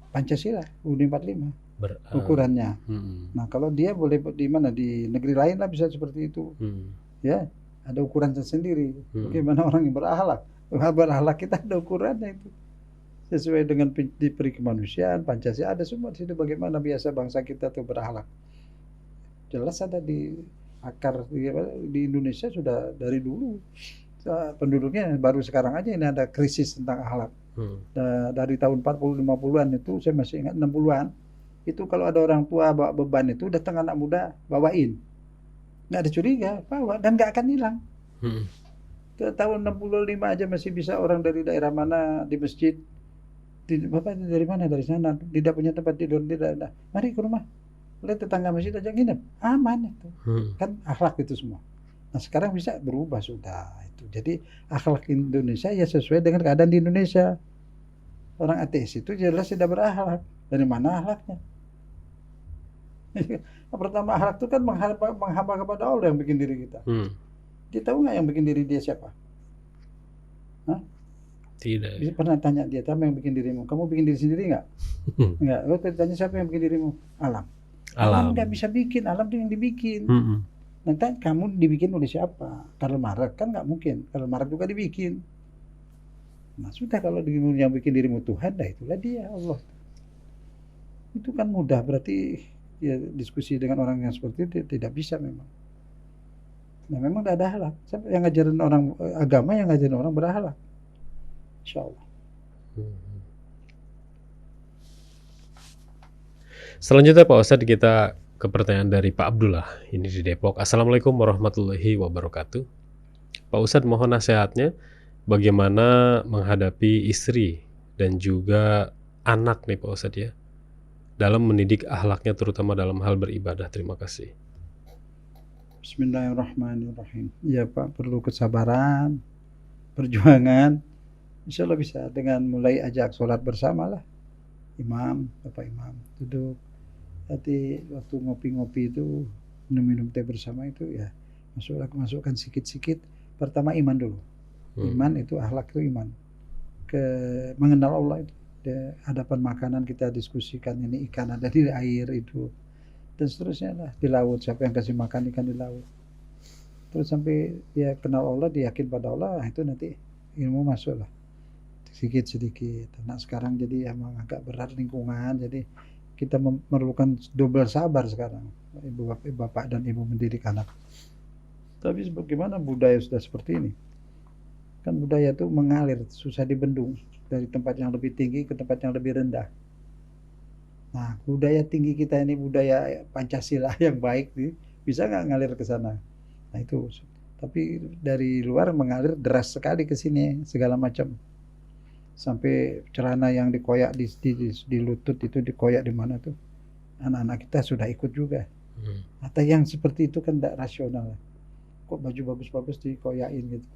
Pancasila UUD 45 ukurannya. Nah kalau dia boleh di mana, di negeri lain lah bisa seperti itu. Ya, ada ukuran tersendiri. Bagaimana orang yang berakhlak? Berakhlak kita ada ukurannya itu. Sesuai dengan diberi kemanusiaan, Pancasila ada semua di situ. Bagaimana biasa bangsa kita tuh berakhlak. Jelas ada di akar di Indonesia sudah dari dulu. Penduduknya baru sekarang aja ini ada krisis tentang akhlak. Dari tahun 40-50an itu saya masih ingat 60an itu kalau ada orang tua bawa beban itu datang anak muda bawain, nggak ada curiga, bawa dan nggak akan hilang. Tahun 65 aja masih bisa orang dari daerah mana di masjid, bapak dari mana, dari sana, tidak punya tempat tidur, tidak ada, mari ke rumah, lihat tetangga masjid aja nginep, aman itu. Kan akhlak itu semua. Nah sekarang bisa berubah sudah itu. Jadi akhlak Indonesia ya sesuai dengan keadaan di Indonesia. Orang ateis itu jelas tidak berakhlak. Dari mana akhlaknya? Pertama akhlak itu kan menghamba kepada Allah yang bikin diri kita. Dia tahu nggak yang bikin diri dia siapa? Hah? Tidak. Bisa pernah tanya dia, siapa yang bikin dirimu? Kamu bikin diri sendiri nggak? Nggak. Lo tanya siapa yang bikin dirimu? Alam. Alam nggak bisa bikin, alam itu yang dibikin. Nanti kamu dibikin oleh siapa? Karl Marx kan nggak mungkin. Karl Marx juga dibikin. Nah sudah kalau yang bikin dirimu Tuhan, dah itulah dia Allah. Itu kan mudah, berarti ya diskusi dengan orang yang seperti itu tidak bisa memang. Nah memang tidak ada halal. Yang ngajarin orang agama, yang ngajarin orang berhalal. Insyaallah. Selanjutnya Pak Ustadz, kita ke pertanyaan dari Pak Abdullah, ini di Depok. Assalamualaikum warahmatullahi wabarakatuh. Pak Ustadz, mohon nasihatnya bagaimana menghadapi istri dan juga anak nih Pak Ustadz ya, dalam mendidik akhlaknya terutama dalam hal beribadah. Terima kasih. Bismillahirrahmanirrahim. Ya Pak, perlu kesabaran, perjuangan. Insya Allah bisa dengan mulai ajak sholat bersama lah. Imam, Bapak Imam, duduk. Nanti waktu ngopi-ngopi itu, minum-minum teh bersama itu ya, masukkan sikit-sikit. Pertama iman dulu. Iman itu akhlak itu iman. Mengenal Allah itu. Di hadapan makanan kita diskusikan ini ikan ada di air itu. Dan seterusnya lah di laut, siapa yang kasih makan ikan di laut, terus sampai dia kenal Allah, dia yakin pada Allah, itu nanti ilmu masuk lah sedikit. Nah sekarang jadi emang agak berat lingkungan, jadi kita memerlukan double sabar sekarang, ibu bapak dan ibu mendidik anak. Tapi bagaimana budaya sudah seperti ini, kan budaya itu mengalir, susah dibendung, dari tempat yang lebih tinggi ke tempat yang lebih rendah. Nah, budaya tinggi kita ini, budaya Pancasila yang baik nih, bisa nggak ngalir ke sana? Nah itu. Tapi dari luar mengalir deras sekali ke sini, segala macam. Sampai celana yang dikoyak di lutut itu dikoyak di mana tuh? Anak-anak kita sudah ikut juga. Atau yang seperti itu kan tidak rasional. Kok baju bagus-bagus dikoyakin gitu?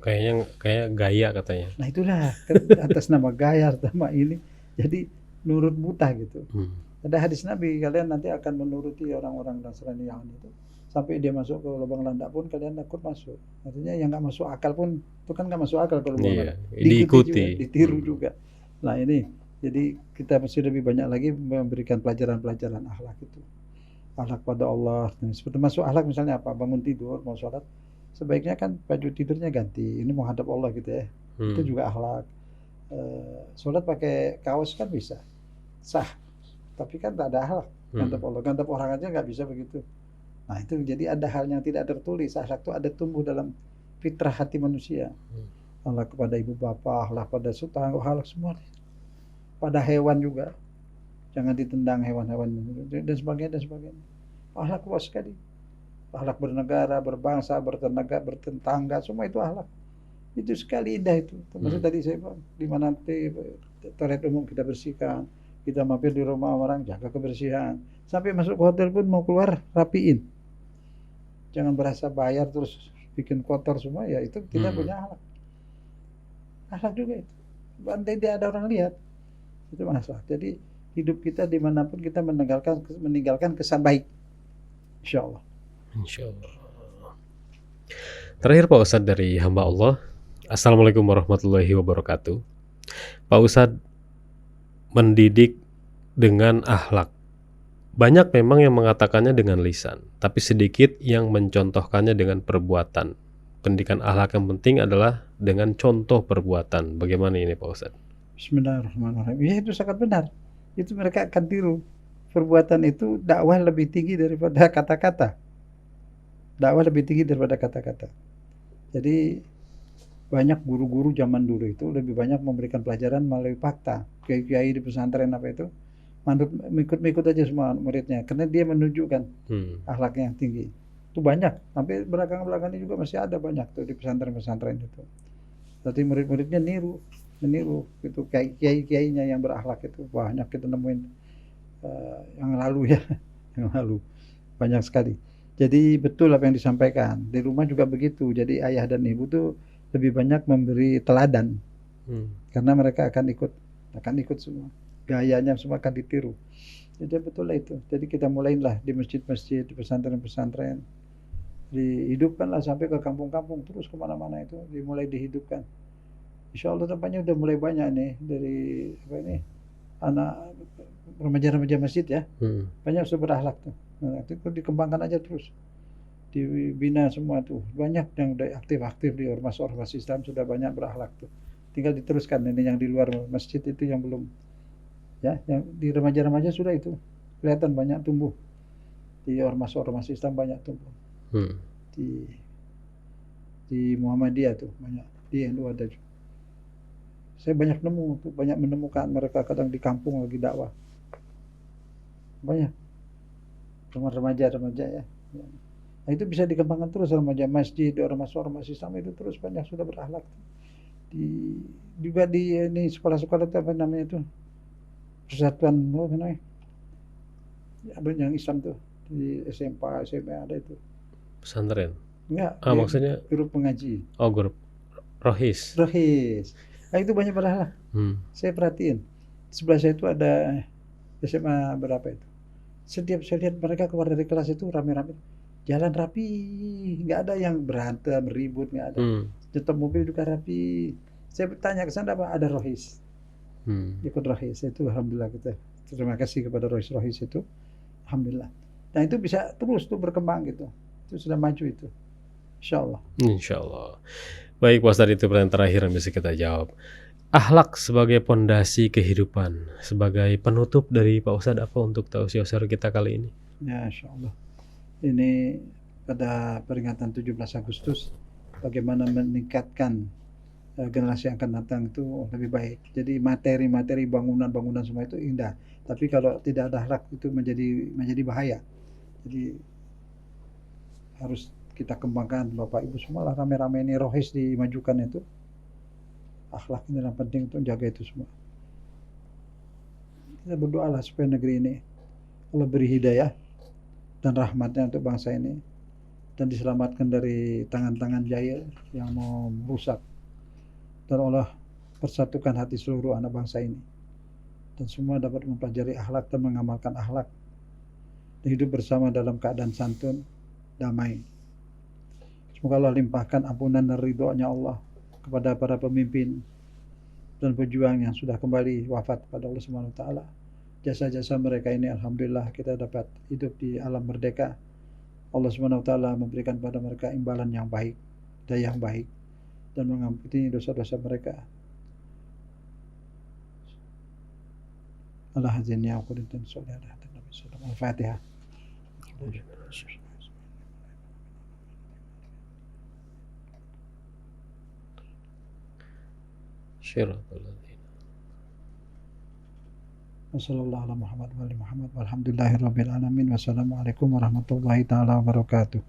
Kayak gaya katanya. Nah itulah, atas nama gaya, atas nama ini. Jadi nurut buta gitu. Ada hadis Nabi, kalian nanti akan menuruti orang-orang Nasrani yang itu, sampai dia masuk ke lubang landak pun kalian takut masuk. Artinya yang nggak masuk akal pun itu kan nggak masuk akal kalau diikuti juga, ditiru juga. Nah ini, jadi kita mesti lebih banyak lagi memberikan pelajaran-pelajaran akhlak itu, akhlak pada Allah. Seperti masuk akhlak misalnya apa? Bangun tidur mau sholat, sebaiknya kan baju tidurnya ganti. Ini menghadap Allah gitu ya. Itu juga akhlak. Sholat pakai kaos kan bisa sah, tapi kan tak ada akhlak. Gantap orang aja nggak bisa begitu. Nah itu jadi ada hal yang tidak tertulis. Akhlak itu ada tumbuh dalam fitrah hati manusia. Akhlak kepada ibu bapak, akhlak pada tetangga, akhlak semua, pada hewan juga, jangan ditendang hewan-hewan dan sebagainya. Akhlak luas sekali. Akhlak bernegara, berbangsa, bertenaga, bertetangga, semua itu akhlak. Itu sekali indah itu. Termasuk tadi saya bilang, di mana toilet umum kita bersihkan, kita mampir di rumah orang jaga kebersihan, sampai masuk ke hotel pun mau keluar rapiin. Jangan berasa bayar terus bikin kotor semua, ya itu kita punya akhlak. Akhlak juga itu. Andai tidak ada orang lihat, itu masalah. Jadi hidup kita dimanapun kita meninggalkan kesan baik. Insya Allah. Terakhir Pak Ustadz dari hamba Allah. Assalamualaikum warahmatullahi wabarakatuh. Pak Ustadz, mendidik dengan akhlak. Banyak memang yang mengatakannya dengan lisan, tapi sedikit yang mencontohkannya dengan perbuatan. Pendidikan akhlak yang penting adalah dengan contoh perbuatan. Bagaimana ini Pak Ustadz? Bismillahirrahmanirrahim. Ya itu sangat benar. Itu mereka akan tiru. Perbuatan itu dakwah lebih tinggi daripada kata-kata. Dakwah lebih tinggi daripada kata-kata. Jadi banyak guru-guru zaman dulu itu lebih banyak memberikan pelajaran melalui fakta. Kiai-kiai di pesantren apa itu, ikut aja semua muridnya, karena dia menunjukkan akhlaknya yang tinggi. Itu banyak, sampai belakang-belakang ini juga masih ada banyak tuh di pesantren-pesantren itu. Jadi murid-muridnya meniru itu kiai-kiainya yang berakhlak itu banyak kita nemuin yang lalu ya, yang lalu banyak sekali. Jadi betul apa yang disampaikan. Di rumah juga begitu. Jadi ayah dan ibu tuh lebih banyak memberi teladan, karena mereka akan ikut semua, gayanya semua akan ditiru. Jadi betul lah itu. Jadi kita mulailah di masjid-masjid, di pesantren-pesantren, dihidupkanlah sampai ke kampung-kampung, terus kemana-mana itu dimulai dihidupkan. Insya Allah tampaknya udah mulai banyak nih dari anak remaja-remaja masjid ya, banyak sudah berakhlak tuh. Nah, itu dikembangkan aja terus, dibina semua tuh. Banyak yang udah aktif di ormas Islam sudah banyak berakhlak tuh. Tinggal diteruskan. Ini yang di luar masjid itu yang belum, ya, yang di remaja-remaja sudah itu kelihatan banyak tumbuh. Di ormas Islam banyak tumbuh. Di Muhammadiyah tuh banyak, di NU ada juga. Saya banyak menemukan mereka kadang di kampung lagi dakwah. Banyak remaja ya. Nah, itu bisa dikembangkan terus, remaja masjid, ormas Islam itu terus banyak sudah berakhlak. Juga di ini sekolah-sekolah itu apa namanya itu? Persatuan apa namanya? Yang Islam tuh di SMA, SMA ada itu. Pesantren. Enggak, Ah, di maksudnya grup pengaji. grup rohis. Rohis. Nah, itu banyak pahala. Saya perhatiin. Sebelah saya itu ada SMA berapa itu. Setiap saya lihat mereka keluar dari kelas itu rame-rame. Jalan rapi, nggak ada yang berantem, ribut, nggak ada. Nyetor mobil juga rapi. Saya bertanya ke sana, apa ada rohis? Ikut rohis itu, alhamdulillah kita. Terima kasih kepada rohis itu, alhamdulillah. Nah itu bisa terus tuh berkembang gitu. Itu sudah maju itu, insya Allah. Insya Allah. Baik Pak Ustadz, itu pertanyaan terakhir yang bisa kita jawab. Akhlak sebagai pondasi kehidupan, sebagai penutup dari Pak Ustadz, apa untuk tausiah syair kita kali ini? Ya, insya Allah. Ini pada peringatan 17 Agustus, bagaimana meningkatkan generasi yang akan datang itu lebih baik. Jadi materi-materi bangunan-bangunan semua itu indah. Tapi kalau tidak ada akhlak itu menjadi bahaya. Jadi harus kita kembangkan, Bapak Ibu semua lah, rame-rame ini rohis dimajukan itu. Akhlak ini yang penting untuk jaga itu semua. Kita berdoalah supaya negeri ini Allah beri hidayah dan rahmatnya untuk bangsa ini, dan diselamatkan dari tangan-tangan jahil yang mau merusak, dan Allah persatukan hati seluruh anak bangsa ini, dan semua dapat mempelajari akhlak dan mengamalkan akhlak dan hidup bersama dalam keadaan santun, damai. Semoga Allah limpahkan ampunan dan ridhonya Allah kepada para pemimpin dan pejuang yang sudah kembali wafat pada Allah Subhanahu wa taala. Jasa-jasa mereka ini alhamdulillah kita dapat hidup di alam merdeka. Allah Subhanahu wa taala memberikan pada mereka imbalan yang baik, daya yang baik, dan mengampuni dosa-dosa mereka. Allah hazini ya qudin sallallahu alaihi wasallam. Al-Fatihah. Wassallallahu ala Muhammad wa ali Muhammad walhamdulillahirabbil alamin. Wassalamualaikum warahmatullahi taala wabarakatuh.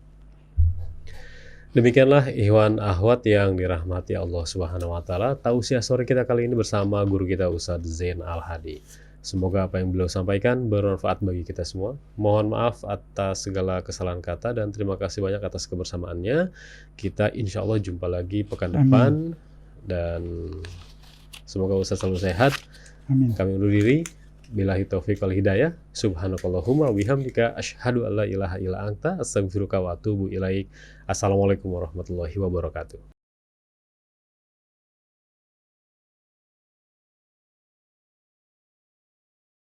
Demikianlah ikhwan akhwat yang dirahmati Allah Subhanahu wa taala, tausiah sore kita kali ini bersama guru kita Ustadz Zain Al-Hadi. Semoga apa yang beliau sampaikan bermanfaat bagi kita semua. Mohon maaf atas segala kesalahan kata dan terima kasih banyak atas kebersamaannya. Kita insya Allah jumpa lagi pekan depan. Dan semoga Ustadz selalu sehat. Amin. Kami undur diri. Billahi taufiq wal hidayah. Subhanakallahumma bihamdika asyhadu alla ilaha illa anta astaghfiruka wa atubu ilaik. Assalamualaikum warahmatullahi wabarakatuh.